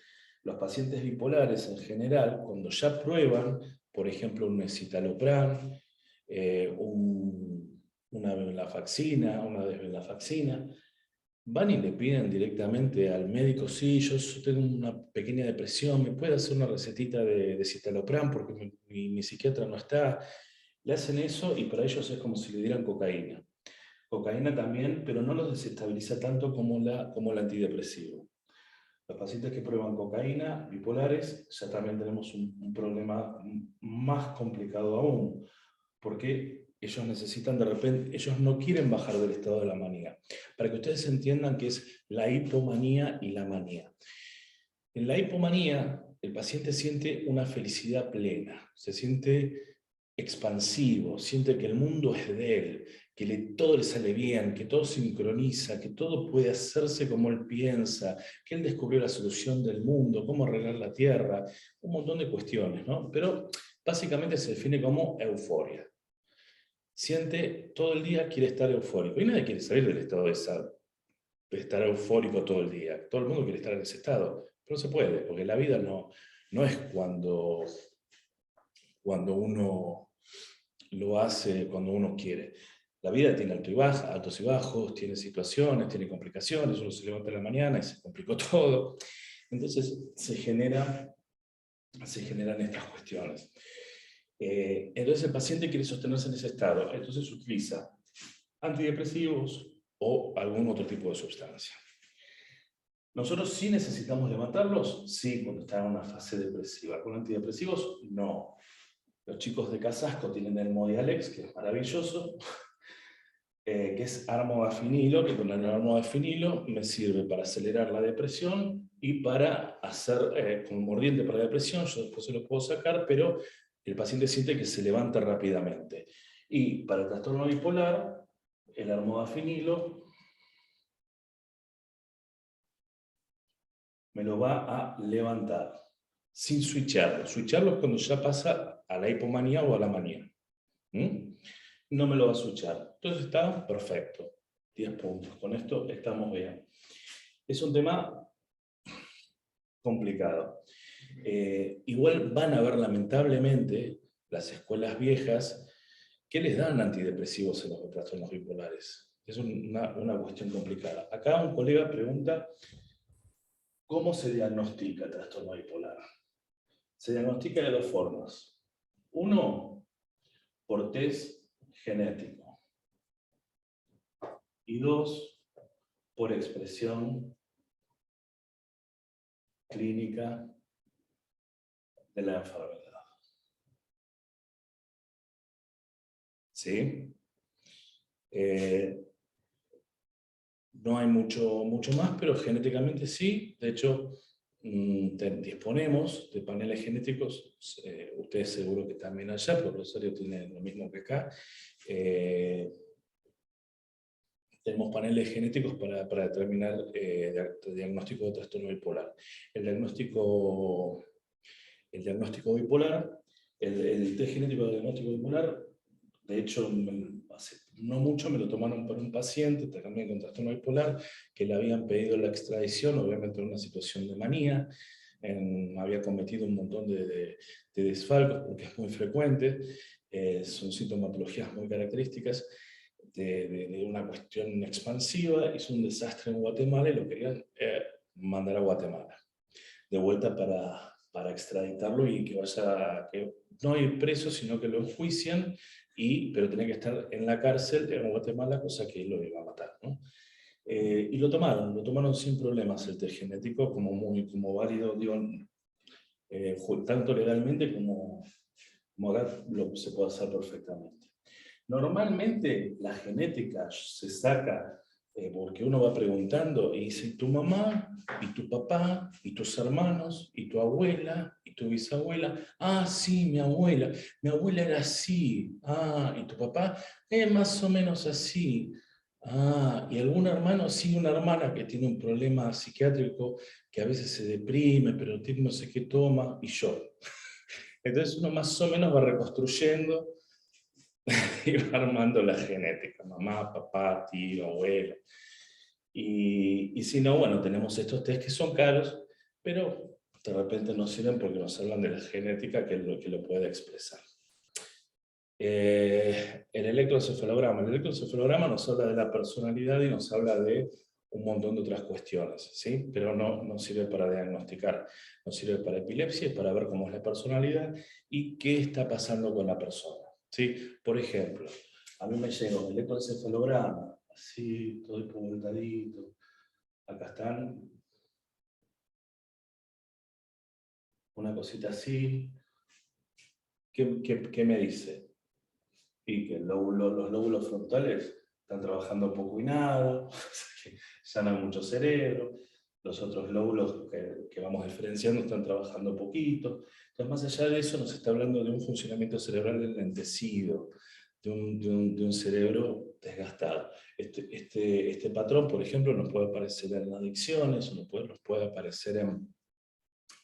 Los pacientes bipolares en general, cuando ya prueban, por ejemplo, un escitalopram, una venlafaxina, una desvenlafaxina, van y le piden directamente al médico, sí, yo tengo una pequeña depresión, ¿me puede hacer una recetita de citalopram porque mi psiquiatra no está? Le hacen eso y para ellos es como si le dieran cocaína. Cocaína también, pero no los desestabiliza tanto como el antidepresivo. Los pacientes que prueban cocaína, bipolares, ya también tenemos un problema más complicado aún, porque ellos necesitan de repente, ellos no quieren bajar del estado de la manía. Para que ustedes entiendan qué es la hipomanía y la manía. En la hipomanía, el paciente siente una felicidad plena, se siente expansivo, siente que el mundo es de él, que todo le sale bien, que todo sincroniza, que todo puede hacerse como él piensa, que él descubrió la solución del mundo, cómo arreglar la tierra, un montón de cuestiones, ¿no? Pero básicamente se define como euforia. Siente todo el día, quiere estar eufórico. Y nadie quiere salir del estado de estar eufórico todo el día. Todo el mundo quiere estar en ese estado. Pero no se puede, porque la vida no es cuando uno lo hace cuando uno quiere. La vida tiene altos y bajos, tiene situaciones, tiene complicaciones. Uno se levanta en la mañana y se complicó todo. Entonces se generan estas cuestiones. Entonces el paciente quiere sostenerse en ese estado, entonces utiliza antidepresivos o algún otro tipo de sustancia. ¿Nosotros sí necesitamos levantarlos? Sí, cuando están en una fase depresiva. ¿Con antidepresivos? No. Los chicos de Casasco tienen el Modialex, que es maravilloso, que es armodafinilo, que con el armodafinilo me sirve para acelerar la depresión y para hacer como mordiente para la depresión. Yo después se lo puedo sacar, pero el paciente siente que se levanta rápidamente. Y para el trastorno bipolar, el armodafinilo me lo va a levantar, sin switcharlo. Switcharlo es cuando ya pasa a la hipomanía o a la manía. No me lo va a switchar. Entonces está perfecto. 10 puntos. Con esto estamos bien. Es un tema complicado. Igual van a ver lamentablemente las escuelas viejas que les dan antidepresivos en los trastornos bipolares. Es una cuestión complicada. Acá un colega pregunta, ¿cómo se diagnostica el trastorno bipolar? Se diagnostica de dos formas. Uno, por test genético. Y dos, por expresión clínica de la enfermedad. ¿Sí? No hay mucho más, pero genéticamente sí. De hecho, disponemos de paneles genéticos. Ustedes seguro que también allá, pero Rosario tiene lo mismo que acá. Tenemos paneles genéticos para determinar el diagnóstico de trastorno bipolar. El diagnóstico bipolar, el test genético de diagnóstico bipolar, de hecho, hace no mucho me lo tomaron para un paciente también con trastorno bipolar, que le habían pedido la extradición, obviamente en una situación de manía, había cometido un montón de desfalcos, porque es muy frecuente, son sintomatologías muy características, de una cuestión expansiva, hizo un desastre en Guatemala y lo querían mandar a Guatemala, de vuelta para extraditarlo y que vaya, que no hay preso, sino que lo enjuician, pero tenía que estar en la cárcel en Guatemala, cosa que lo iba a matar, ¿no? Y lo tomaron sin problemas el test genético, como válido, digo, tanto legalmente como acá se puede hacer perfectamente. Normalmente la genética se saca porque uno va preguntando y dice, ¿y tu mamá? ¿Y tu papá? ¿Y tus hermanos? ¿Y tu abuela? ¿Y tu bisabuela? Ah, sí, mi abuela era así. Ah, ¿y tu papá? Más o menos así. Ah, ¿y algún hermano? Sí, una hermana que tiene un problema psiquiátrico, que a veces se deprime, pero tiene no sé qué toma, y yo. Entonces uno más o menos va reconstruyendo y va armando la genética, mamá, papá, tío, abuelo. Y si no, bueno, tenemos estos test que son caros, pero de repente nos sirven porque nos hablan de la genética que lo puede expresar. El electroencefalograma nos habla de la personalidad y nos habla de un montón de otras cuestiones, ¿sí? Pero no sirve para diagnosticar, nos sirve para epilepsia y para ver cómo es la personalidad y qué está pasando con la persona, ¿sí? Por ejemplo, a mí me llega un electroencefalograma, así, todo voltadito, acá están, una cosita así, ¿qué me dice? Y que los lóbulos frontales están trabajando poco y nada, que ya no hay mucho cerebro, los otros lóbulos que vamos diferenciando están trabajando poquito. Entonces, más allá de eso, nos está hablando de un funcionamiento cerebral enlentecido, de un cerebro desgastado. Este patrón, por ejemplo, nos puede aparecer en adicciones, nos puede aparecer en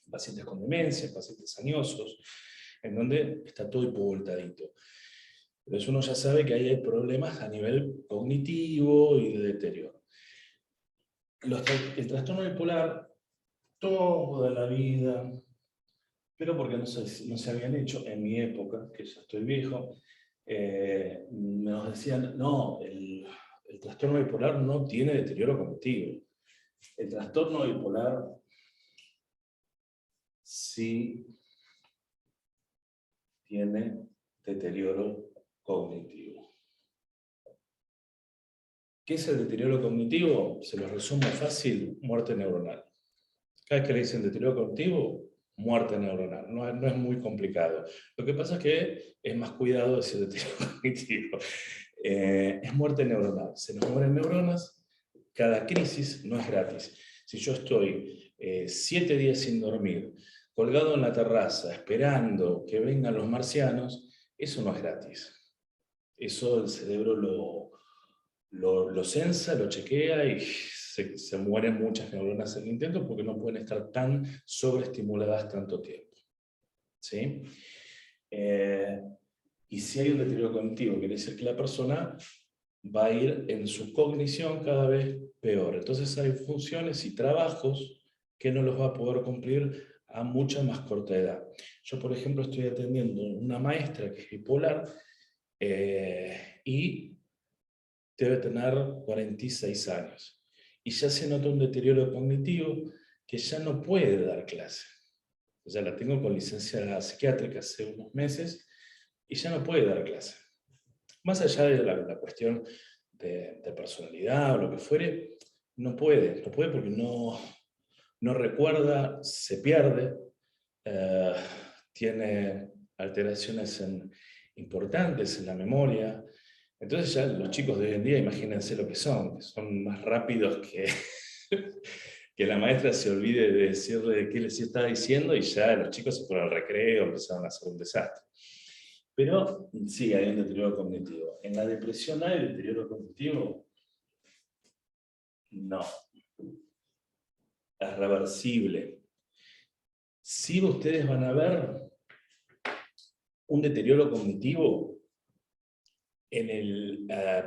pacientes con demencia, pacientes añosos, en donde está todo hipovoltadito. Entonces uno ya sabe que ahí hay problemas a nivel cognitivo y de deterioro. El trastorno bipolar, toda la vida, pero porque no se habían hecho en mi época, que ya estoy viejo, nos decían, no, el trastorno bipolar no tiene deterioro cognitivo. El trastorno bipolar sí tiene deterioro cognitivo. ¿Qué es el deterioro cognitivo? Se lo resumo fácil, muerte neuronal. Cada vez que le dicen deterioro cognitivo, muerte neuronal. No es muy complicado. Lo que pasa es que es más cuidado decir deterioro cognitivo. Es muerte neuronal. Se nos mueren neuronas, cada crisis no es gratis. Si yo estoy 7 días sin dormir, colgado en la terraza, esperando que vengan los marcianos, eso no es gratis. Eso el cerebro lo censa, lo chequea y se mueren muchas neuronas en el intento porque no pueden estar tan sobreestimuladas tanto tiempo. ¿Sí? Y si hay un deterioro cognitivo, quiere decir que la persona va a ir en su cognición cada vez peor. Entonces hay funciones y trabajos que no los va a poder cumplir a mucha más corta edad. Yo, por ejemplo, estoy atendiendo una maestra que es bipolar y debe tener 46 años. Y ya se nota un deterioro cognitivo que ya no puede dar clase. Ya la tengo con licencia psiquiátrica hace unos meses y ya no puede dar clase. Más allá de la cuestión de personalidad o lo que fuere, no puede porque no recuerda, se pierde, tiene alteraciones importantes en la memoria. Entonces ya los chicos de hoy en día, imagínense lo que son más rápidos que la maestra se olvide de decirle qué les está diciendo y ya los chicos se fueron al recreo, empezaron a hacer un desastre. Pero sí, hay un deterioro cognitivo. ¿En la depresión hay deterioro cognitivo? No. Es reversible. Sí, ustedes van a ver un deterioro cognitivo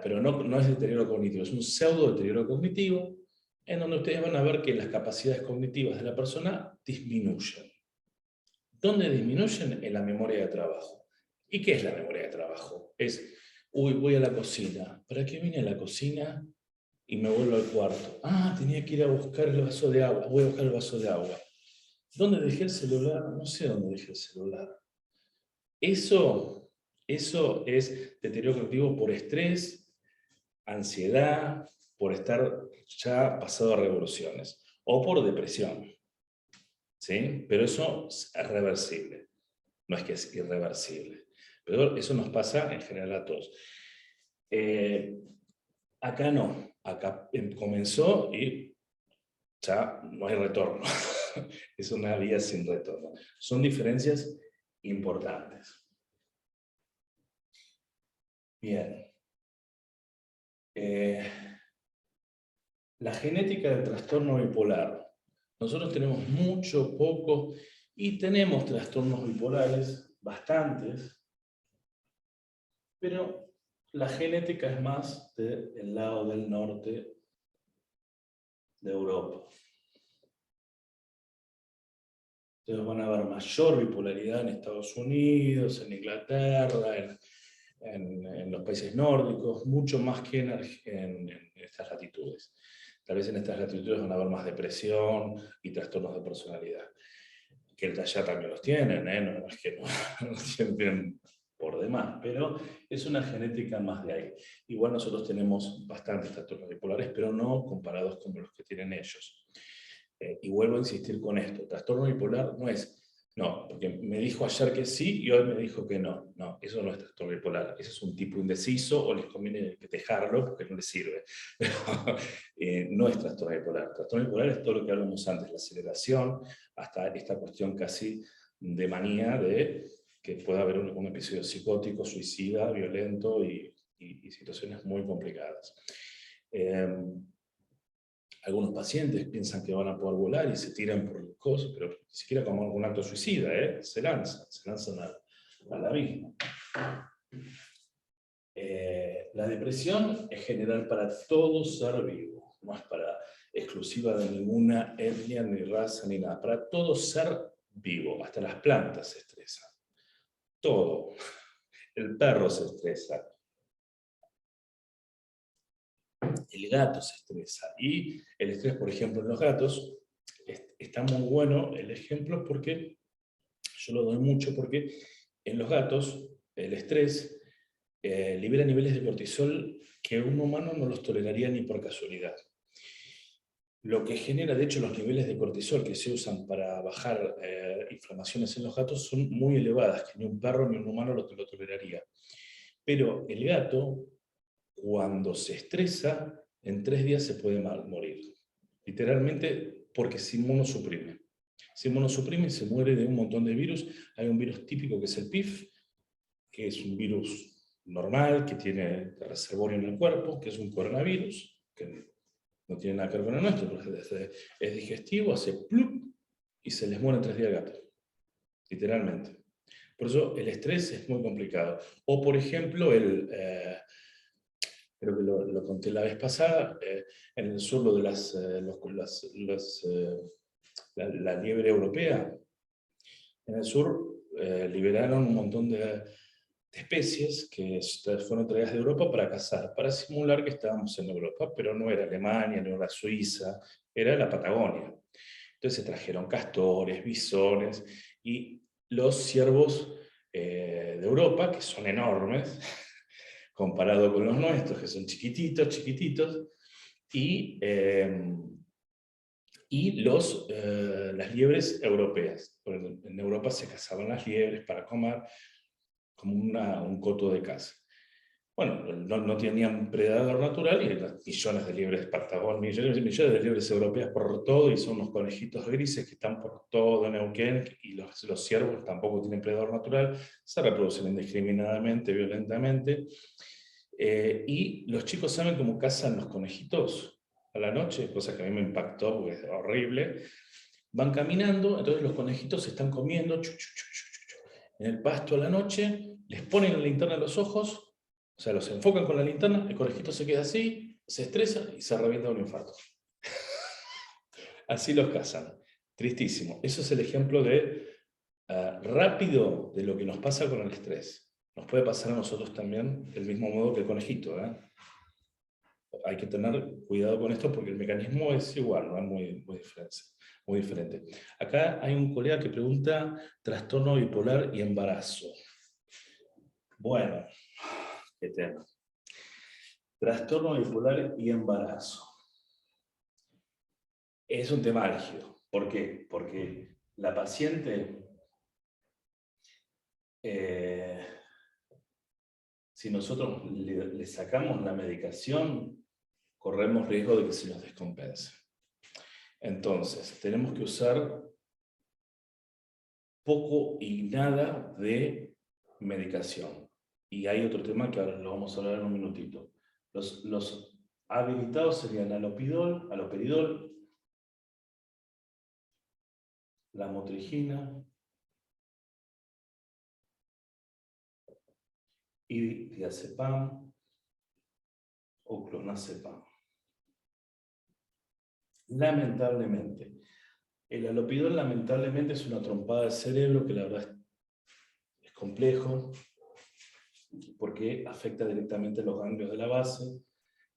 pero no es deterioro cognitivo, es un pseudo deterioro cognitivo en donde ustedes van a ver que las capacidades cognitivas de la persona disminuyen. ¿Dónde disminuyen? En la memoria de trabajo. ¿Y qué es la memoria de trabajo? Voy a la cocina. ¿Para qué vine a la cocina? Y me vuelvo al cuarto. Tenía que ir a buscar el vaso de agua. Voy a buscar el vaso de agua. ¿Dónde dejé el celular? No sé dónde dejé el celular. Eso es deterioro cognitivo por estrés, ansiedad, por estar ya pasado a revoluciones, o por depresión. ¿Sí? Pero eso es reversible. No es que es irreversible. Pero eso nos pasa en general a todos. Acá no. Acá comenzó y ya no hay retorno. Es una vía sin retorno. Son diferencias importantes. Bien. La genética del trastorno bipolar. Nosotros tenemos mucho, poco, y tenemos trastornos bipolares, bastantes, pero la genética es más del lado del norte de Europa. Entonces van a ver mayor bipolaridad en Estados Unidos, en Inglaterra, en los países nórdicos, mucho más que en estas latitudes. Tal vez en estas latitudes van a haber más depresión y trastornos de personalidad. Que allá también los tienen, no es que no los tienen por demás, pero es una genética más de ahí. Igual nosotros tenemos bastantes trastornos bipolares, pero no comparados con los que tienen ellos. Y vuelvo a insistir con esto, trastorno bipolar no, porque me dijo ayer que sí y hoy me dijo que no. No, eso no es trastorno bipolar, eso es un tipo indeciso o les conviene dejarlo porque no les sirve. Pero no es trastorno bipolar. Trastorno bipolar es todo lo que hablamos antes, la aceleración, hasta esta cuestión casi de manía de que pueda haber un episodio psicótico, suicida, violento y situaciones muy complicadas. Algunos pacientes piensan que van a poder volar y se tiran por el coso, pero ni siquiera como un acto suicida, se lanzan al abismo. La depresión es general para todo ser vivo, no es exclusiva de ninguna etnia, ni raza, ni nada. Para todo ser vivo, hasta las plantas se estresan. Todo. El perro se estresa. El gato se estresa. Y el estrés, por ejemplo, en los gatos, está muy bueno el ejemplo porque, yo lo doy mucho porque en los gatos el estrés libera niveles de cortisol que un humano no los toleraría ni por casualidad. Lo que genera, de hecho, los niveles de cortisol que se usan para bajar inflamaciones en los gatos son muy elevadas, que ni un perro ni un humano lo toleraría. Pero el gato cuando se estresa, en 3 días se puede morir. Literalmente porque se inmunosuprime. Se inmunosuprime y se muere de un montón de virus. Hay un virus típico que es el PIF, que es un virus normal, que tiene reservorio en el cuerpo, que es un coronavirus, que no tiene nada que ver con el nuestro, porque es digestivo, hace plup, y se les muere en 3 días el gato. Literalmente. Por eso el estrés es muy complicado. O por ejemplo, creo que lo conté la vez pasada, en el sur lo de la liebre europea. En el sur liberaron un montón de especies que fueron traídas de Europa para cazar, para simular que estábamos en Europa, pero no era Alemania, no era Suiza, era la Patagonia. Entonces se trajeron castores, bisones y los ciervos de Europa, que son enormes, comparado con los nuestros, que son chiquititos, chiquititos, y las liebres europeas. En Europa se cazaban las liebres para comer, como un coto de caza. Bueno, no tenían predador natural y eran millones de liebres patagónicas, millones de liebres europeas por todo, y son unos conejitos grises que están por todo Neuquén, y los ciervos tampoco tienen predador natural, se reproducen indiscriminadamente, violentamente. Y los chicos saben cómo cazan los conejitos a la noche, cosa que a mí me impactó porque es horrible. Van caminando, entonces los conejitos se están comiendo en el pasto a la noche, les ponen la linterna en los ojos, o sea, los enfocan con la linterna, el conejito se queda así, se estresa y se revienta un infarto. Así los cazan. Tristísimo. Eso es el ejemplo de rápido de lo que nos pasa con el estrés. Nos puede pasar a nosotros también del mismo modo que el conejito. Hay que tener cuidado con esto porque el mecanismo es igual, no es muy diferente. Acá hay un colega que pregunta trastorno bipolar y embarazo. Bueno, qué tema. Trastorno bipolar y embarazo. Es un tema álgido. ¿Por qué? Porque la paciente, si nosotros le sacamos la medicación, corremos riesgo de que se nos descompense. Entonces, tenemos que usar poco y nada de medicación. Y hay otro tema que ahora lo vamos a hablar en un minutito. Los habilitados serían aloperidol, lamotrigina y diazepam o clonazepam. Lamentablemente, el alopidol lamentablemente es una trompada de cerebro que la verdad es complejo porque afecta directamente los ganglios de la base,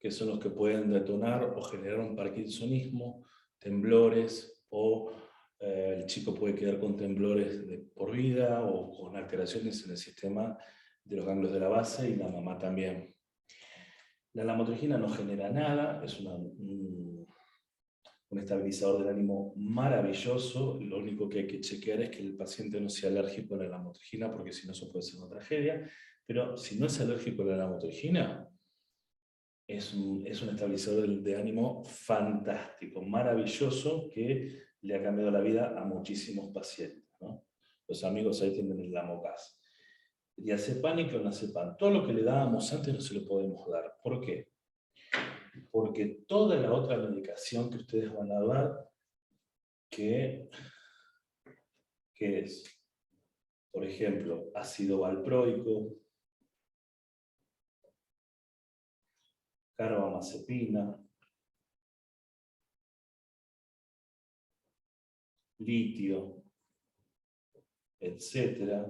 que son los que pueden detonar o generar un parkinsonismo, temblores, o el chico puede quedar con temblores por vida o con alteraciones en el sistema de los ganglios de la base, y la mamá también. La lamotrigina no genera nada, es un estabilizador del ánimo maravilloso. Lo único que hay que chequear es que el paciente no sea alérgico a la lamotrigina, porque si no eso puede ser una tragedia. Pero si no es alérgico a la lamotrigina, es un estabilizador de ánimo fantástico, maravilloso, que le ha cambiado la vida a muchísimos pacientes, ¿no? Los amigos ahí tienen el Lamocas. Diazepam y clonazepam, todo lo que le dábamos antes no se lo podemos dar. ¿Por qué? Porque toda la otra medicación que ustedes van a dar, que es, por ejemplo, ácido valproico, carbamazepina, litio, etcétera,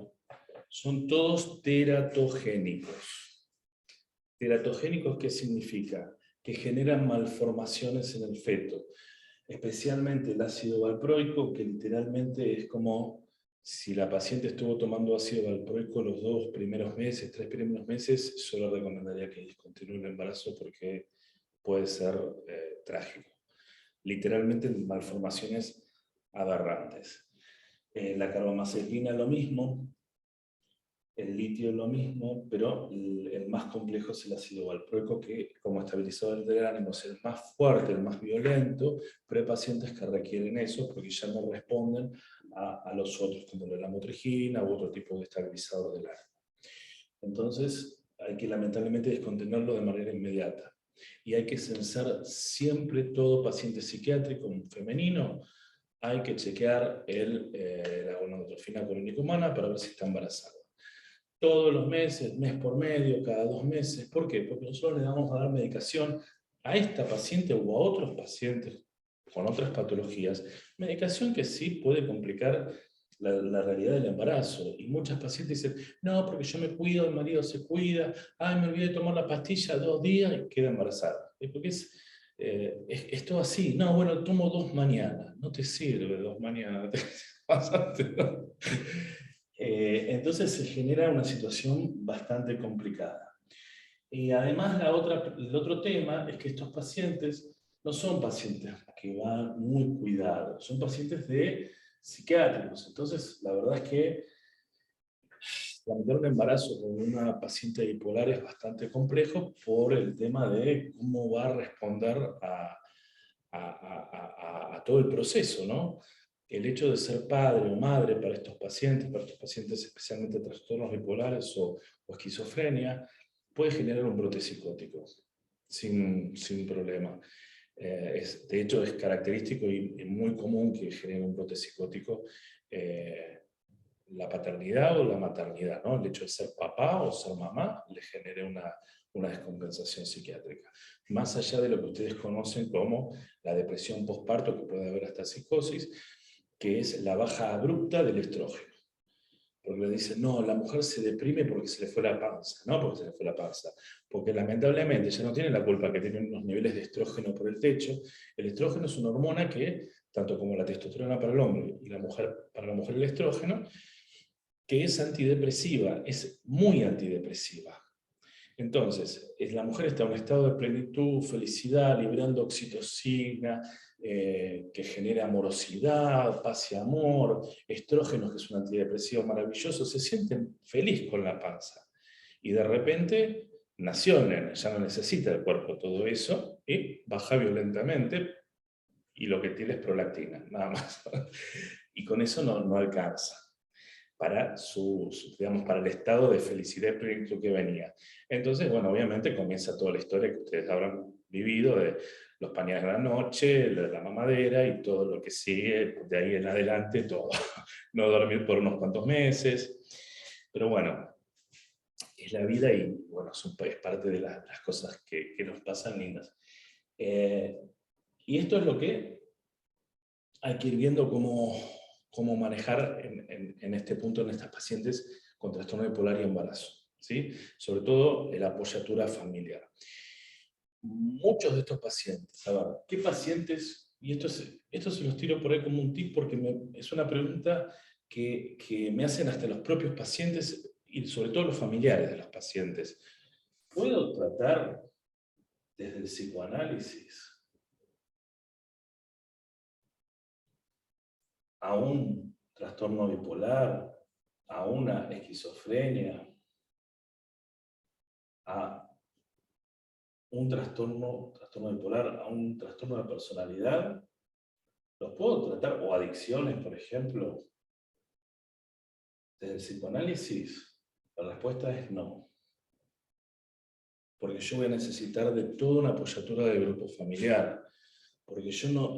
son todos teratogénicos. ¿Teratogénicos qué significa? Que generan malformaciones en el feto. Especialmente el ácido valproico, que literalmente es como si la paciente estuvo tomando ácido valproico los 3 primeros meses, yo le recomendaría que discontinúe el embarazo porque puede ser trágico. Literalmente malformaciones aberrantes. La carbamazepina lo mismo. el litio lo mismo, pero el más complejo es el ácido valproico, que como estabilizador del ánimo es el más fuerte, el más violento, pero hay pacientes que requieren eso porque ya no responden a los otros, como la lamotrigina u otro tipo de estabilizador del ánimo. Entonces, hay que lamentablemente descontenerlo de manera inmediata. Y hay que censar siempre todo paciente psiquiátrico femenino. Hay que chequear la gonadotrofina colónica humana para ver si está embarazada. Todos los meses, mes por medio, cada 2 meses. ¿Por qué? Porque nosotros le vamos a dar medicación a esta paciente o a otros pacientes con otras patologías, medicación que sí puede complicar la realidad del embarazo. Y muchas pacientes dicen, no, porque yo me cuido, el marido se cuida, ay, me olvidé de tomar la pastilla 2 días y queda embarazada. Porque es todo así. No, bueno, tomo 2 mañana. No te sirve 2 mañanas. ¿No? Entonces se genera una situación bastante complicada. Y además el otro tema es que estos pacientes no son pacientes que van muy cuidados, son pacientes psiquiátricos. Entonces la verdad es que tramitar un embarazo con una paciente bipolar es bastante complejo por el tema de cómo va a responder a todo el proceso, ¿no? El hecho de ser padre o madre para estos pacientes especialmente trastornos bipolares o esquizofrenia, puede generar un brote psicótico, sin problema. De hecho, es característico y muy común que genere un brote psicótico la paternidad o la maternidad, ¿no? El hecho de ser papá o ser mamá le genere una descompensación psiquiátrica. Más allá de lo que ustedes conocen como la depresión postparto, que puede haber hasta psicosis, que es la baja abrupta del estrógeno. Porque le dicen, no, la mujer se deprime porque se le fue la panza. No porque se le fue la panza, porque lamentablemente ella no tiene la culpa que tienen unos niveles de estrógeno por el techo. El estrógeno es una hormona que, tanto como la testosterona para el hombre y para la mujer el estrógeno, que es antidepresiva, es muy antidepresiva. Entonces, la mujer está en un estado de plenitud, felicidad, liberando oxitocina, que genera amorosidad, paz y amor, estrógenos, que es un antidepresivo maravilloso, se sienten feliz con la panza. Y de repente, nació el nene, ya no necesita el cuerpo todo eso, y baja violentamente, y lo que tiene es prolactina, nada más. Y con eso no alcanza para para el estado de felicidad y plenitud que venía. Entonces, bueno, obviamente comienza toda la historia que ustedes habrán vivido de los pañales de la noche, la mamadera y todo lo que sigue de ahí en adelante, todo. No dormir por unos cuantos meses. Pero bueno, es la vida y bueno, es parte de las cosas que nos pasan lindas. Y esto es lo que hay que ir viendo cómo manejar en este punto en estas pacientes con trastorno bipolar y embarazo, ¿sí? Sobre todo la apoyatura familiar. Muchos de estos pacientes, a ver, ¿qué pacientes? Y esto se los tiro por ahí como un tip porque es una pregunta que me hacen hasta los propios pacientes y sobre todo los familiares de los pacientes. ¿Puedo tratar desde el psicoanálisis a un trastorno bipolar, a una esquizofrenia, a un trastorno bipolar, a un trastorno de personalidad? ¿Los puedo tratar? ¿O adicciones, por ejemplo? Desde el psicoanálisis, la respuesta es no. Porque yo voy a necesitar de toda una apoyatura de grupo familiar. Porque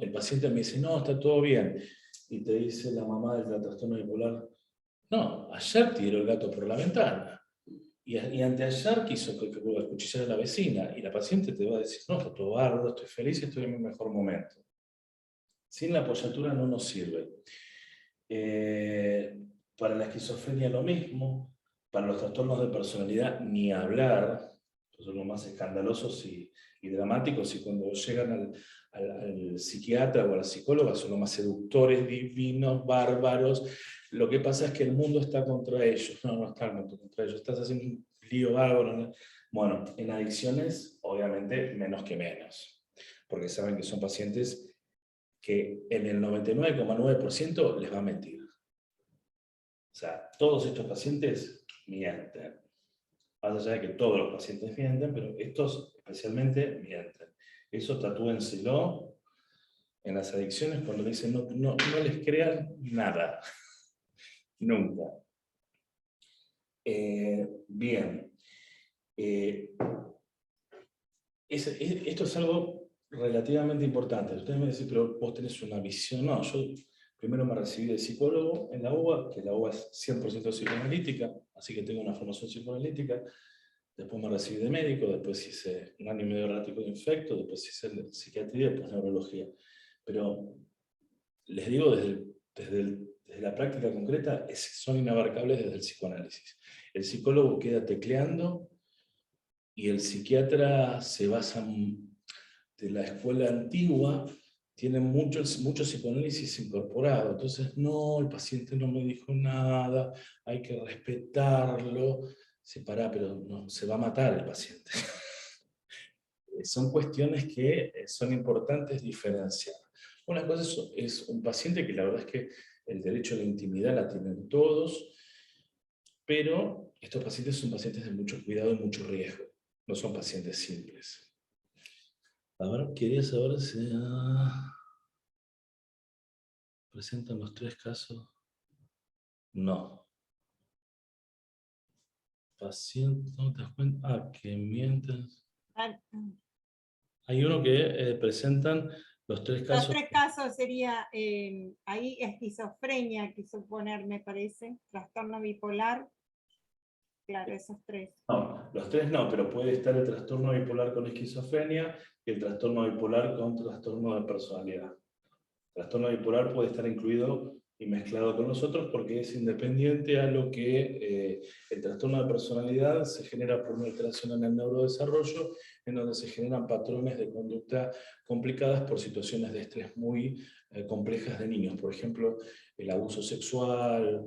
el paciente me dice, no, está todo bien. Y te dice la mamá del trastorno bipolar, no, ayer tiró el gato por la ventana. Y anteayer quiso acuchillar a la vecina. Y la paciente te va a decir, no, está todo bárbaro, estoy feliz, estoy en mi mejor momento. Sin la apoyatura no nos sirve. Para la esquizofrenia lo mismo. Para los trastornos de personalidad ni hablar. Son los más escandalosos y dramáticos. Y cuando llegan al psiquiatra o a la psicóloga son los más seductores, divinos, bárbaros. Lo que pasa es que el mundo está contra ellos. No está contra ellos. Estás haciendo un lío bárbaro, ¿no? Bueno, en adicciones, obviamente, menos que menos. Porque saben que son pacientes que en el 99,9% les va a mentir. O sea, todos estos pacientes mienten. Más allá de que todos los pacientes mienten, pero estos especialmente mienten. Eso tatúenselo en las adicciones cuando dicen no les crean nada. Nunca. Bien. Esto es algo relativamente importante. Ustedes me dicen, pero vos tenés una visión. No, yo primero me recibí de psicólogo en la UBA, que la UBA es 100% psicoanalítica, así que tengo una formación psicoanalítica. Después me recibí de médico, después hice 1 año y medio de rático de infecto, después hice psiquiatría y después neurología. Pero les digo, desde la práctica concreta, son inabarcables desde el psicoanálisis. El psicólogo queda tecleando y el psiquiatra se basa de la escuela antigua, tiene mucho psicoanálisis incorporado. Entonces, no, el paciente no me dijo nada, hay que respetarlo. Se para, pero no, se va a matar el paciente. Son cuestiones que son importantes diferenciar. Una cosa es un paciente que la verdad es que el derecho a la intimidad la tienen todos, pero estos pacientes son pacientes de mucho cuidado y mucho riesgo. No son pacientes simples. A ver, quería saber si presentan los 3 casos. No. Paciente, ¿no te das cuenta? Que mienten. Hay uno que presentan los 3 casos. Los 3 casos sería, ahí esquizofrenia, quiso poner, me parece, trastorno bipolar. Claro, esos 3. No, los 3 no, pero puede estar el trastorno bipolar con esquizofrenia y el trastorno bipolar con trastorno de personalidad. El trastorno bipolar puede estar incluido y mezclado con los otros porque es independiente a lo que el trastorno de personalidad se genera por una alteración en el neurodesarrollo, en donde se generan patrones de conducta complicadas por situaciones de estrés muy complejas de niños. Por ejemplo, el abuso sexual,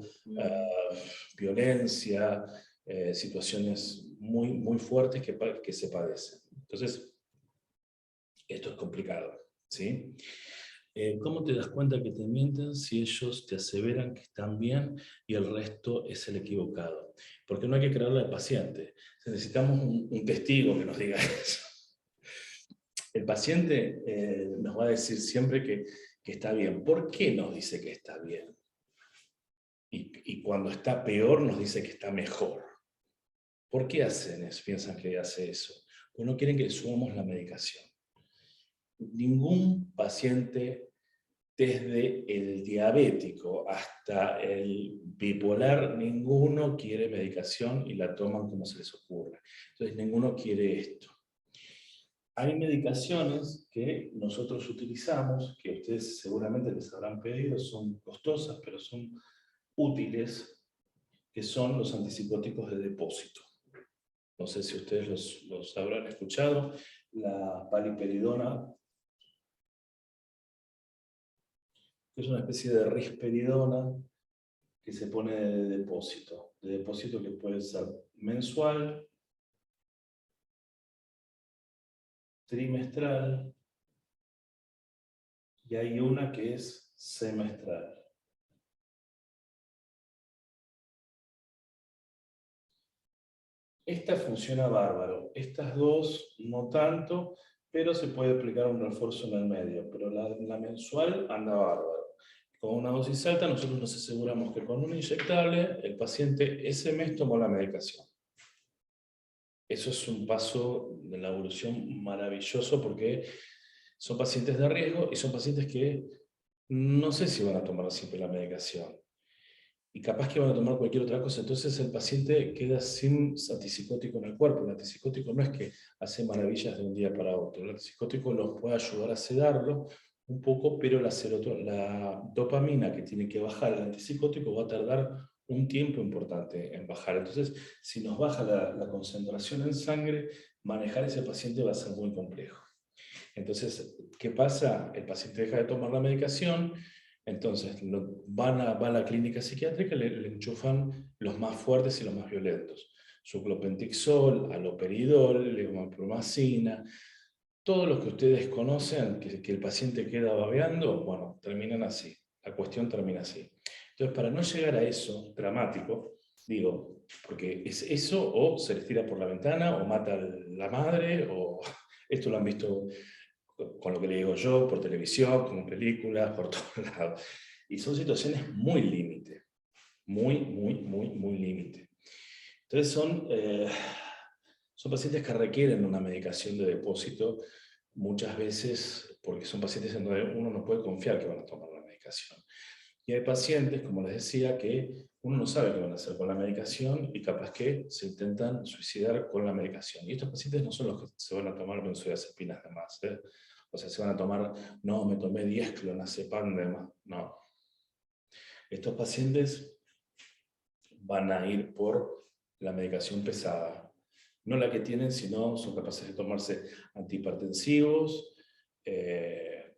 violencia, situaciones muy, muy fuertes que se padecen. Entonces, esto es complicado, ¿sí? ¿Cómo te das cuenta que te mienten si ellos te aseveran que están bien y el resto es el equivocado? Porque no hay que creerle al paciente. Necesitamos un testigo que nos diga eso. El paciente nos va a decir siempre que está bien. ¿Por qué nos dice que está bien? Y cuando está peor nos dice que está mejor. ¿Por qué hacen eso? Piensan que hace eso. Pues no quieren que le subamos la medicación. Ningún paciente, desde el diabético hasta el bipolar, ninguno quiere medicación y la toman como se les ocurre. Entonces, ninguno quiere esto. Hay medicaciones que nosotros utilizamos, que ustedes seguramente les habrán pedido, son costosas, pero son útiles, que son los antipsicóticos de depósito. No sé si ustedes los habrán escuchado. La paliperidona, que es una especie de risperidona que se pone de depósito que puede ser mensual, trimestral, y hay una que es semestral. Esta funciona bárbaro, estas dos no tanto, pero se puede aplicar un refuerzo en el medio, pero la mensual anda bárbaro. Con una dosis alta nosotros nos aseguramos que con un inyectable el paciente ese mes tomó la medicación. Eso es un paso de la evolución maravilloso porque son pacientes de riesgo y son pacientes que no sé si van a tomar siempre la medicación. Y capaz que van a tomar cualquier otra cosa. Entonces el paciente queda sin antipsicótico en el cuerpo. El antipsicótico no es que hace maravillas de un día para otro. El antipsicótico los puede ayudar a sedarlo un poco, pero la dopamina que tiene que bajar el antipsicótico va a tardar un tiempo importante en bajar. Entonces, si nos baja la concentración en sangre, manejar a ese paciente va a ser muy complejo. Entonces, ¿qué pasa? El paciente deja de tomar la medicación. Entonces, van a la clínica psiquiátrica y le enchufan los más fuertes y los más violentos. Suclopentixol, aloperidol, levomepromacina, todos los que ustedes conocen, que el paciente queda babeando, bueno, terminan así. La cuestión termina así. Entonces, para no llegar a eso dramático, digo, Porque es eso, o se les tira por la ventana, o mata a la madre, o esto lo han visto con lo que le digo yo, por televisión, como películas, por todos lados. Y son situaciones muy límite, muy límite. Entonces son pacientes que requieren una medicación de depósito muchas veces porque son pacientes en donde uno no puede confiar que van a tomar la medicación. Y hay pacientes, como les decía, que uno no sabe qué van a hacer con la medicación y capaz que se intentan suicidar con la medicación. Y estos pacientes no son los que se van a tomar benzodiazepinas de más. O sea, se van a tomar, no, me tomé 10 clonazepam de más. No. Estos pacientes van a ir por la medicación pesada. No la que tienen, sino son capaces de tomarse antihipertensivos,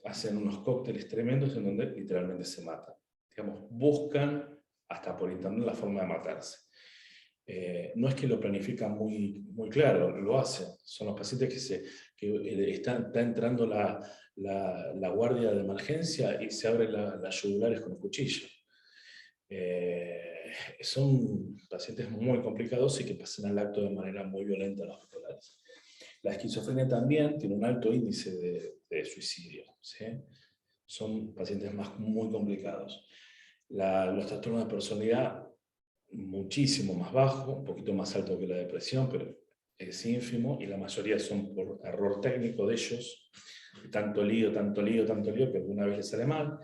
hacen unos cócteles tremendos en donde literalmente se matan. Digamos, buscan hasta por internet la forma de matarse. No es que lo planifican muy claro, lo hacen. Son los pacientes que está entrando la guardia de emergencia y se abren las yugulares con un cuchillo. Son pacientes muy complicados y que pasan al acto de manera muy violenta a los bipolares. La esquizofrenia también tiene un alto índice de suicidio, ¿sí? Son pacientes muy complicados. Los trastornos de personalidad, muchísimo más bajo, un poquito más alto que la depresión, pero es ínfimo, y la mayoría son por error técnico de ellos, tanto lío, que alguna vez les sale mal.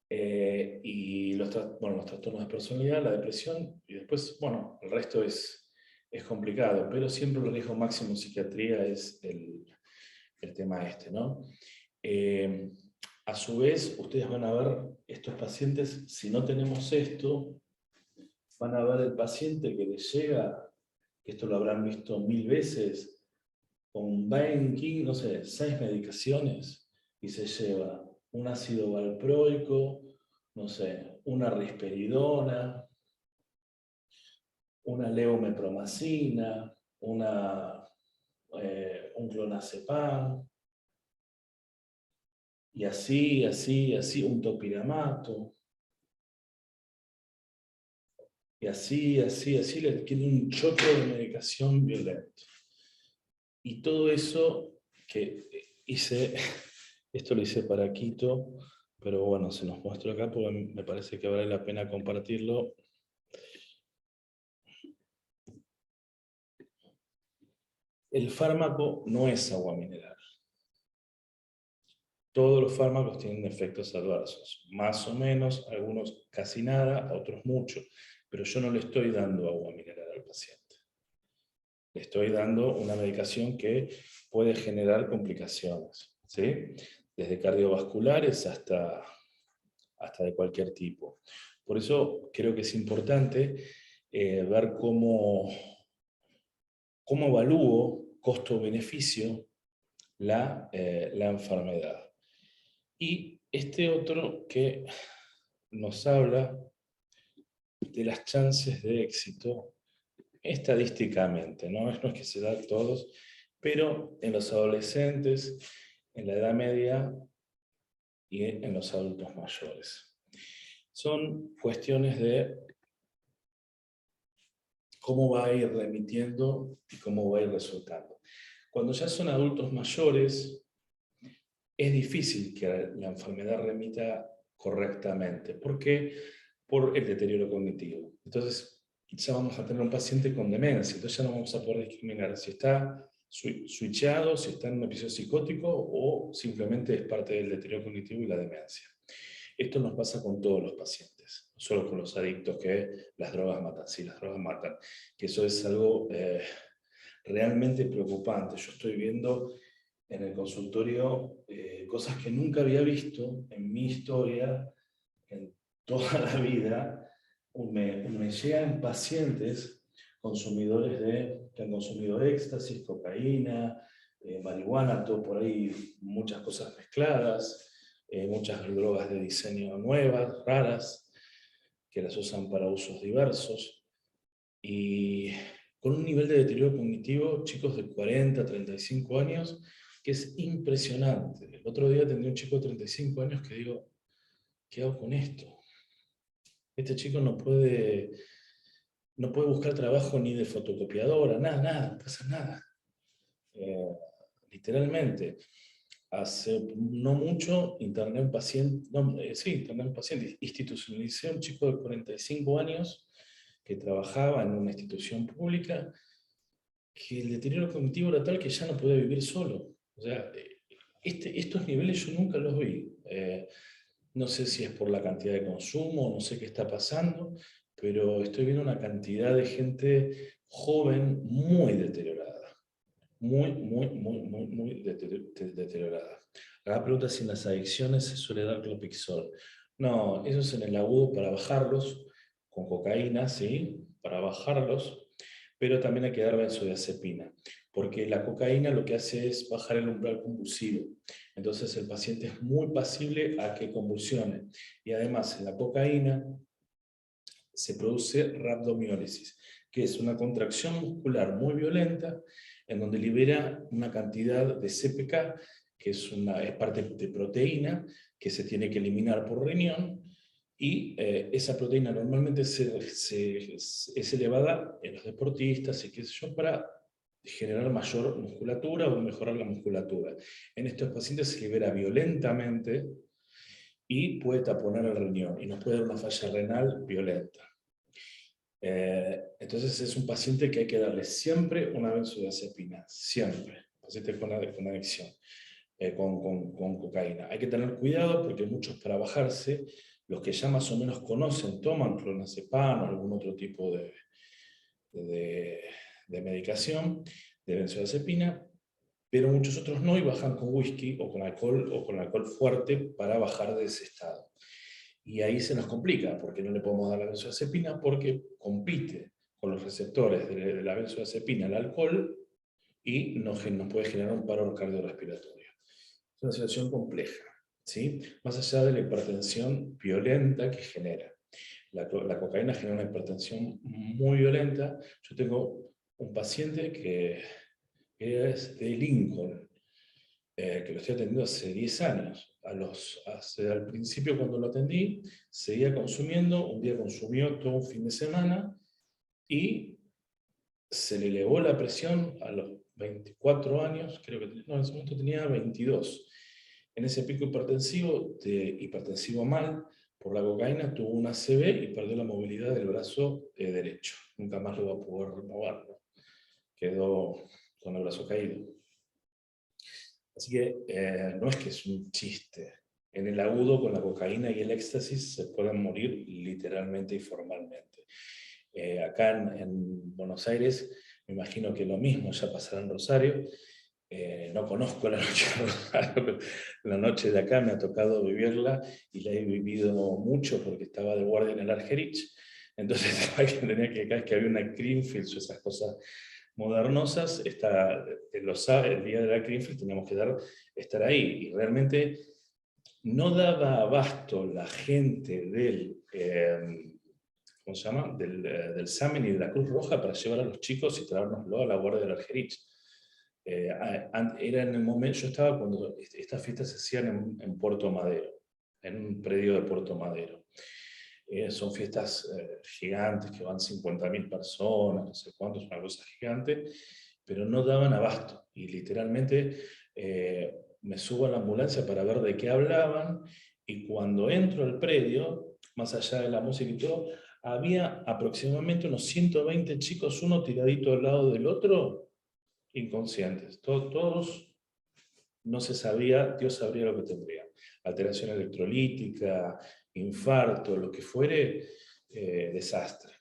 Y los trastornos de personalidad, la depresión, y después, bueno, el resto es complicado, pero siempre el riesgo máximo en psiquiatría es el tema este, ¿no? A su vez, ustedes van a ver estos pacientes, si no tenemos esto, van a ver el paciente que les llega, que esto lo habrán visto 1000 veces, con 20, no sé, 6 medicaciones, y se lleva un ácido valproico, no sé, una risperidona, una levomepromacina, un clonazepam, y así, un topiramato, y así, le tiene un choque de medicación violento. Y todo eso que hice, esto lo hice para Quito, pero bueno, se nos muestra acá porque me parece que vale la pena compartirlo. El fármaco no es agua mineral. Todos los fármacos tienen efectos adversos, más o menos, algunos casi nada, otros mucho, pero yo no le estoy dando agua mineral al paciente. Le estoy dando una medicación que puede generar complicaciones, ¿sí? Desde cardiovasculares hasta de cualquier tipo. Por eso creo que es importante ver cómo evalúo costo-beneficio la enfermedad. Y este otro que nos habla de las chances de éxito estadísticamente, no es que se da a todos, pero en los adolescentes, en la edad media y en los adultos mayores. Son cuestiones de cómo va a ir remitiendo y cómo va a ir resultando. Cuando ya son adultos mayores, es difícil que la enfermedad remita correctamente. ¿Por qué? Por el deterioro cognitivo. Entonces, ya vamos a tener un paciente con demencia, entonces ya no vamos a poder discriminar si está switchado, si está en un episodio psicótico o simplemente es parte del deterioro cognitivo y la demencia. Esto nos pasa con todos los pacientes, no solo con los adictos, que las drogas matan. Sí, las drogas matan, que eso es algo realmente preocupante. Yo estoy viendo en el consultorio cosas que nunca había visto en mi historia, en toda la vida. Me llegan pacientes consumidores que han consumido éxtasis, cocaína, marihuana, todo por ahí, muchas cosas mezcladas, muchas drogas de diseño nuevas, raras, que las usan para usos diversos, y con un nivel de deterioro cognitivo, chicos de 40, 35 años, que es impresionante. El otro día atendí a un chico de 35 años que digo, ¿qué hago con esto? Este chico no puede no puede buscar trabajo ni de fotocopiadora, nada, no pasa nada. Literalmente. Hace no mucho interné un paciente, interné un paciente, institucionalicé a un chico de 45 años que trabajaba en una institución pública, que el deterioro cognitivo era tal que ya no podía vivir solo. O sea, estos niveles yo nunca los vi. No sé si es por la cantidad de consumo, no sé qué está pasando, pero estoy viendo una cantidad de gente joven muy deteriorada. Muy deteriorada. La pregunta es si en las adicciones se suele dar clopixol. No, eso es en el agudo para bajarlos, con cocaína, ¿sí? Para bajarlos, pero también hay que dar benzodiazepina, porque la cocaína lo que hace es bajar el umbral convulsivo. Entonces el paciente es muy pasible a que convulsione. Y además en la cocaína se produce rhabdomiólisis, que es una contracción muscular muy violenta, en donde libera una cantidad de CPK, que es parte de proteína, que se tiene que eliminar por riñón, y esa proteína normalmente es elevada en los deportistas y qué sé yo, para generar mayor musculatura o mejorar la musculatura. En estos pacientes se libera violentamente y puede taponar el riñón y nos puede dar una falla renal violenta. Entonces es un paciente que hay que darle siempre una benzodiazepina, siempre, paciente con adicción, con cocaína. Hay que tener cuidado porque muchos para bajarse, los que ya más o menos conocen, toman clonazepam o algún otro tipo de medicación, de benzodiazepina, pero muchos otros no y bajan con whisky o con alcohol fuerte para bajar de ese estado. Y ahí se nos complica, porque no le podemos dar la benzodiazepina, porque compite con los receptores de la benzodiazepina al alcohol y nos puede generar un paro cardiorrespiratorio. Es una situación compleja, ¿sí? Más allá de la hipertensión violenta que genera. La cocaína genera una hipertensión muy violenta. Yo tengo un paciente que es de Lincoln, que lo estoy atendiendo hace 10 años. Al principio cuando lo atendí, seguía consumiendo, un día consumió todo un fin de semana y se le elevó la presión a los 24 años, creo que no, en ese momento tenía 22. En ese pico hipertensivo mal, por la cocaína, tuvo una ACV y perdió la movilidad del brazo derecho. Nunca más lo va a poder moverlo. Quedó con el brazo caído. Así que no es que es un chiste. En el agudo con la cocaína y el éxtasis se pueden morir literalmente y formalmente. Acá en Buenos Aires me imagino que lo mismo ya pasará en Rosario. No conozco la noche de Rosario, pero la noche de acá me ha tocado vivirla y la he vivido mucho porque estaba de guardia en el Argerich. Entonces tenía que, cada vez que había una Greenfield o esas cosas modernosas, el día de la Greenfield teníamos que estar ahí, y realmente no daba abasto la gente ¿cómo se llama? Del SAMEN y de la Cruz Roja para llevar a los chicos y traérnoslo a la guardia del Argerich. Era en el momento, yo estaba cuando estas fiestas se hacían en Puerto Madero, en un predio de Puerto Madero. Son fiestas gigantes que van 50.000 personas, no sé cuánto, es una cosa gigante, pero no daban abasto. Y literalmente me subo a la ambulancia para ver de qué hablaban, y cuando entro al predio, más allá de la música y todo, había aproximadamente unos 120 chicos, uno tiradito al lado del otro, inconscientes. Todos no se sabía, Dios sabría lo que tendrían. Alteración electrolítica, infarto, lo que fuere, desastre.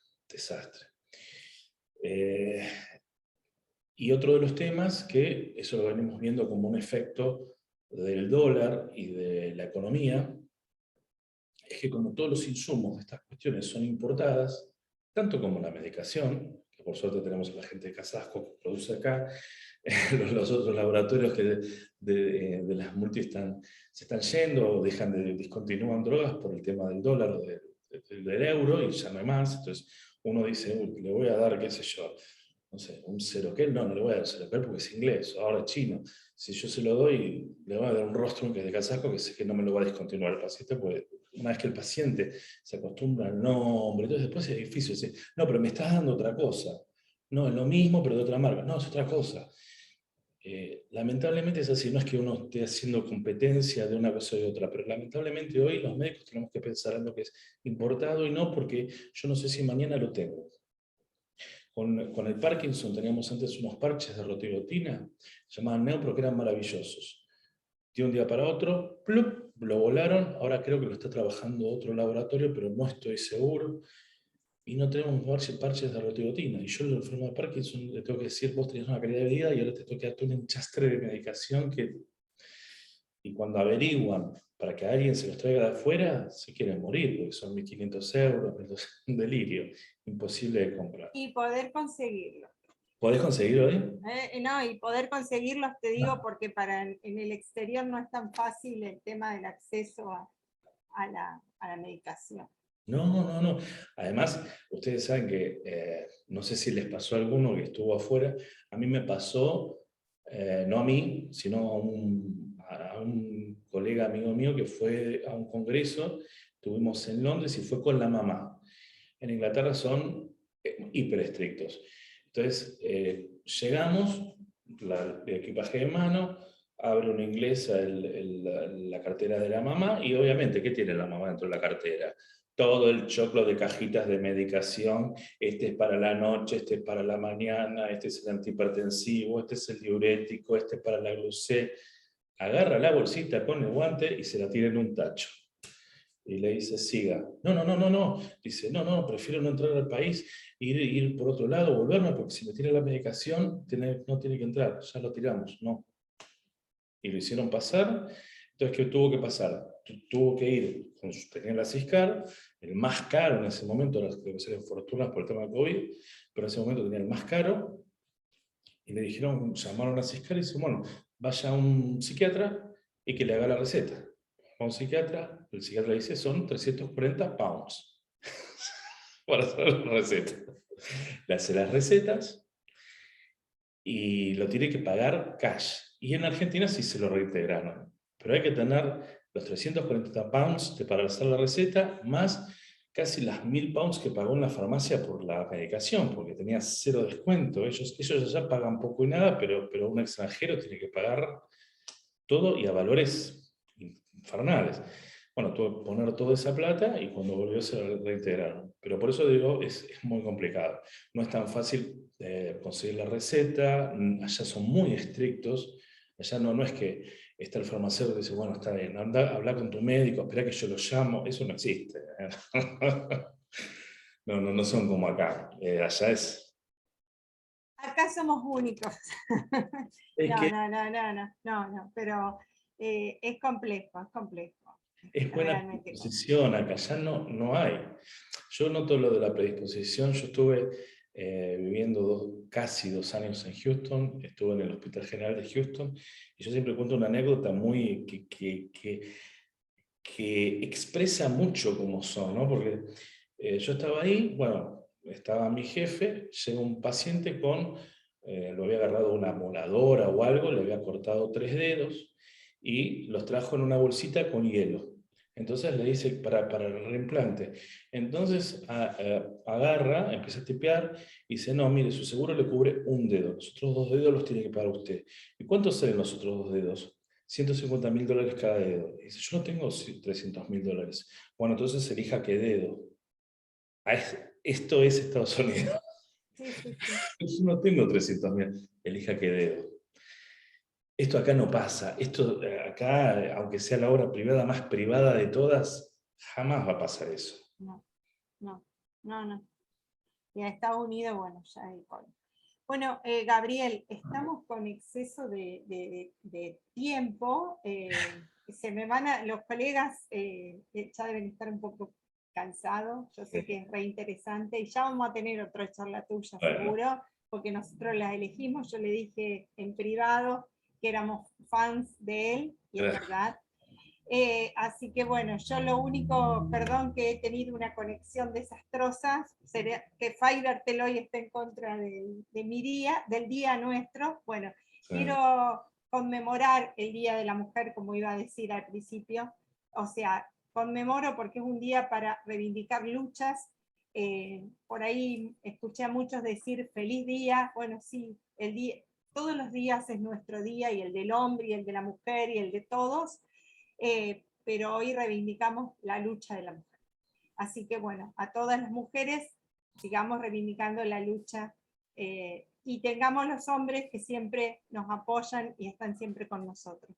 Y otro de los temas, que eso lo venimos viendo como un efecto del dólar y de la economía, es que como todos los insumos de estas cuestiones son importadas, tanto como la medicación, que por suerte tenemos a la gente de Casasco que produce acá, los otros laboratorios que de las multi se están yendo o discontinúan drogas por el tema del dólar o del euro y ya no hay más. Entonces uno dice, uy, le voy a dar, qué sé yo, no sé, un Seroquel, no le voy a dar Seroquel porque es inglés, ahora es chino. Si yo se lo doy, le voy a dar un rostrum que es de Casasco, que sé que no me lo va a discontinuar el paciente, porque una vez que el paciente se acostumbra al nombre, entonces después es difícil decir, no, pero me estás dando otra cosa. No, es lo mismo, pero de otra marca. No, es otra cosa. Lamentablemente es así, no es que uno esté haciendo competencia de una cosa y de otra, pero lamentablemente hoy los médicos tenemos que pensar en lo que es importado y no porque yo no sé si mañana lo tengo. Con el Parkinson teníamos antes unos parches de rotirotina, se llamaban Neopro, que eran maravillosos. De un día para otro, ¡plup!, lo volaron, ahora creo que lo está trabajando otro laboratorio, pero no estoy seguro. Y no tenemos parches de rotirotina. Y yo, al enfermo de Parkinson, le tengo que decir, vos tenías una calidad de vida y ahora te toca un enchastre de medicación que... Y cuando averiguan para que alguien se los traiga de afuera, se quieren morir, porque son 1.500 euros, un delirio, imposible de comprar. Y poder conseguirlo. ¿Podés conseguirlo ahí? No, y poder conseguirlos, te digo, porque en el exterior no es tan fácil el tema del acceso a la medicación. No. Además, ustedes saben que, no sé si les pasó a alguno que estuvo afuera, a mí me pasó, no a mí, sino a un colega amigo mío que fue a un congreso, estuvimos en Londres y fue con la mamá. En Inglaterra son hiper estrictos. Entonces, llegamos, el equipaje de mano, abre una inglesa la cartera de la mamá y obviamente, ¿qué tiene la mamá dentro de la cartera? Todo el choclo de cajitas de medicación, este es para la noche, este es para la mañana, este es el antihipertensivo, este es el diurético, este es para la glucé. Agarra la bolsita, pone el guante y se la tira en un tacho. Y le dice, siga. No. Dice, no, prefiero no entrar al país, ir por otro lado, volverme, porque si me tira la medicación, no tiene que entrar, ya lo tiramos, no. Y lo hicieron pasar. Entonces, ¿qué tuvo que pasar? Tuvo que ir, tenía la Siscar, el más caro en ese momento, creo que serían fortunas por el tema de COVID, pero en ese momento tenía el más caro, y le dijeron, llamaron a Siscar y dice, bueno, vaya a un psiquiatra y que le haga la receta. A un psiquiatra, el psiquiatra le dice, son 340 pounds para hacer la receta. Le hace las recetas y lo tiene que pagar cash. Y en Argentina sí se lo reintegraron. Pero hay que tener los 340 pounds para hacer la receta, más casi las 1.000 pounds que pagó en la farmacia por la medicación, porque tenía cero descuento. Ellos allá pagan poco y nada, pero un extranjero tiene que pagar todo y a valores infernales. Bueno, tuve que poner toda esa plata y cuando volvió se la reintegraron. Pero por eso digo, es muy complicado. No es tan fácil conseguir la receta, allá son muy estrictos. Allá no es que está el farmacéutico y dice, bueno, está bien, anda, habla con tu médico, espera que yo lo llamo. Eso no existe. No son como acá. Allá es... Acá somos únicos. Es que No, pero es complejo. es buena Realmente predisposición, acá ya no hay. Yo noto lo de la predisposición, yo estuve viviendo casi 2 años en Houston, estuve en el Hospital General de Houston, y yo siempre cuento una anécdota muy que expresa mucho cómo son, ¿no? Porque yo estaba ahí, bueno, estaba mi jefe, llega un paciente con, lo había agarrado una moladora o algo, le había cortado 3 dedos, y los trajo en una bolsita con hielo. Entonces le dice, para el reimplante. Entonces agarra, empieza a tipear, y dice, no, mire, su seguro le cubre un dedo, los otros 2 dedos los tiene que pagar usted. ¿Y cuánto salen los otros 2 dedos? $150.000 cada dedo. Y dice, yo no tengo $300.000. Bueno, entonces elija qué dedo. Esto es Estados Unidos. sí. Yo no tengo 300.000. Elija qué dedo. Esto acá no pasa. Esto acá, aunque sea la obra privada más privada de todas, jamás va a pasar eso. No. Y en Estados Unidos, bueno, ya hay. Bueno, Gabriel, estamos con exceso de tiempo. Se me van los colegas ya deben estar un poco cansados. Yo sé que es re interesante y ya vamos a tener otra charla tuya, seguro, porque nosotros la elegimos. Yo le dije en privado que éramos fans de él, y es verdad. Así que bueno, yo lo único, perdón que he tenido una conexión desastrosa, sería que Fiverr Teloy esté en contra de mi día, del día nuestro. Bueno, quiero conmemorar el Día de la Mujer, como iba a decir al principio, o sea, conmemoro porque es un día para reivindicar luchas. Por ahí escuché a muchos decir feliz día. Bueno, sí, el día, todos los días es nuestro día, y el del hombre, y el de la mujer, y el de todos, pero hoy reivindicamos la lucha de la mujer. Así que bueno, a todas las mujeres sigamos reivindicando la lucha, y tengamos los hombres que siempre nos apoyan y están siempre con nosotros.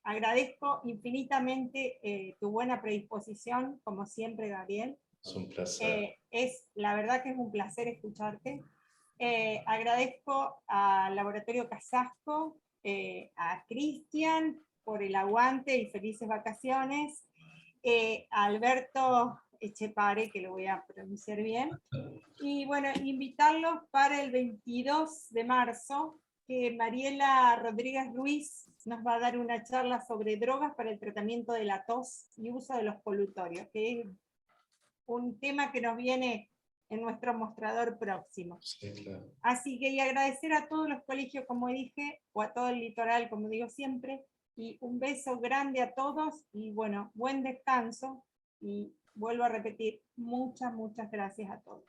Agradezco infinitamente tu buena predisposición, como siempre, Gabriel. Es un placer. La verdad que es un placer escucharte. Agradezco al Laboratorio Casasco, a Cristian por el aguante y felices vacaciones, a Alberto Echepare, que lo voy a pronunciar bien, y bueno, invitarlos para el 22 de marzo, que Mariela Rodríguez Ruiz nos va a dar una charla sobre drogas para el tratamiento de la tos y uso de los colutorios, que es un tema que nos viene en nuestro mostrador próximo. Sí, claro. Así que, y agradecer a todos los colegios, como dije, o a todo el litoral, como digo siempre, y un beso grande a todos, y bueno, buen descanso, y vuelvo a repetir, muchas gracias a todos.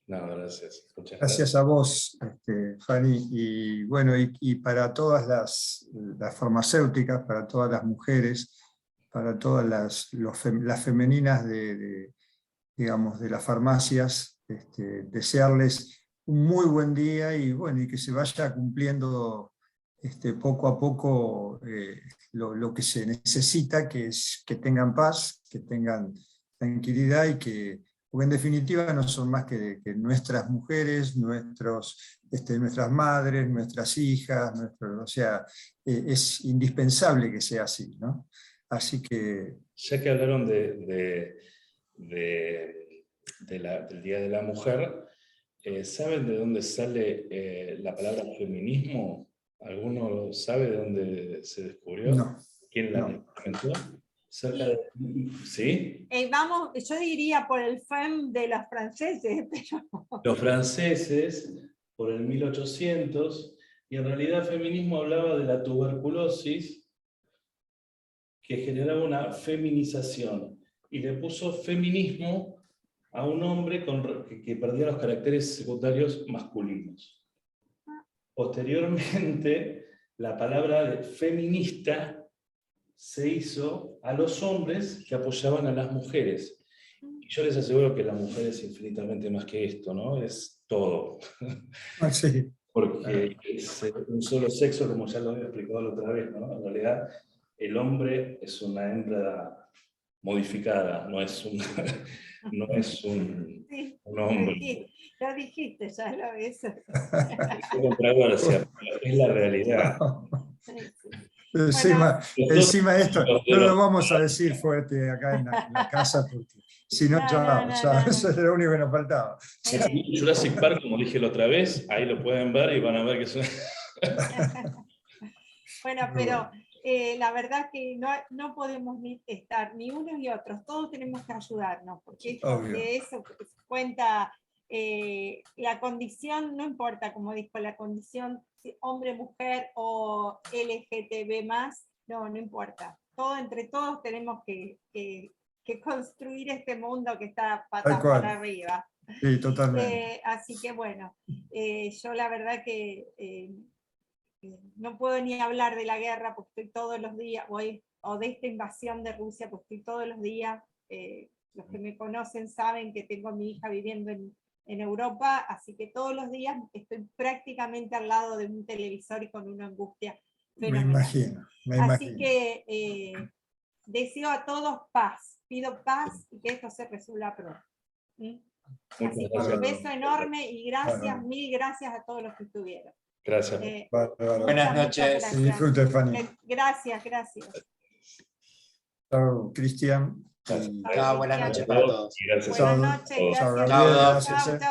No, gracias. Muchas Gracias a vos, Fanny, y bueno, y para todas las farmacéuticas, para todas las mujeres, para todas las femeninas digamos, de las farmacias, desearles un muy buen día, y bueno, y que se vaya cumpliendo poco a poco lo que se necesita, que es que tengan paz, que tengan tranquilidad, y porque en definitiva no son más que nuestras mujeres, nuestras madres, nuestras hijas, o sea, es indispensable que sea así, ¿no? Así que... Ya que hablaron del Día de la Mujer, ¿saben de dónde sale la palabra feminismo? ¿Alguno sabe de dónde se descubrió? No. ¿Quién la No. inventó? ¿Sí? Vamos, yo diría por el fem de los franceses, pero... Los franceses, por el 1800, y en realidad feminismo hablaba de la tuberculosis, que generaba una feminización, y le puso feminismo a un hombre que perdía los caracteres secundarios masculinos. Posteriormente, la palabra de feminista se hizo a los hombres que apoyaban a las mujeres. Y yo les aseguro que la mujer es infinitamente más que esto, ¿no? Es todo. Sí. Porque es un solo sexo, como ya lo había explicado la otra vez, ¿no? En realidad, el hombre es una hembra modificada, no es un Sí, hombre. lo dijiste, ya lo ves. Es controversia, es la realidad. Sí. Encima, Bueno, encima esto, no lo vamos a decir fuerte acá en la casa, porque si no, ya eso es lo único que nos faltaba. Jurassic Park, como dije la otra vez, ahí lo pueden ver y van a ver que es una... Bueno, pero la verdad que no podemos estar ni unos ni otros, todos tenemos que ayudarnos, porque de eso cuenta la condición, no importa, como dijo, la condición hombre, mujer o LGTB+, no importa. Entre todos tenemos que construir este mundo que está patas para arriba. Sí, totalmente. Así que bueno, yo la verdad que no puedo ni hablar de la guerra porque estoy todos los días, o de esta invasión de Rusia, porque estoy todos los días, los que me conocen saben que tengo a mi hija viviendo en Europa, así que todos los días estoy prácticamente al lado de un televisor y con una angustia fenomenal. Me imagino. Así que deseo a todos paz, pido paz y que esto se resuelva pronto. Así que un beso enorme y gracias, mil gracias a todos los que estuvieron. Gracias. Buenas noches. Que disfrute, Fanny. Gracias. Chao, Cristian. Chao, buenas noches para todos. Gracias. Buenas noches, gracias. Chao, Gabriel, gracias.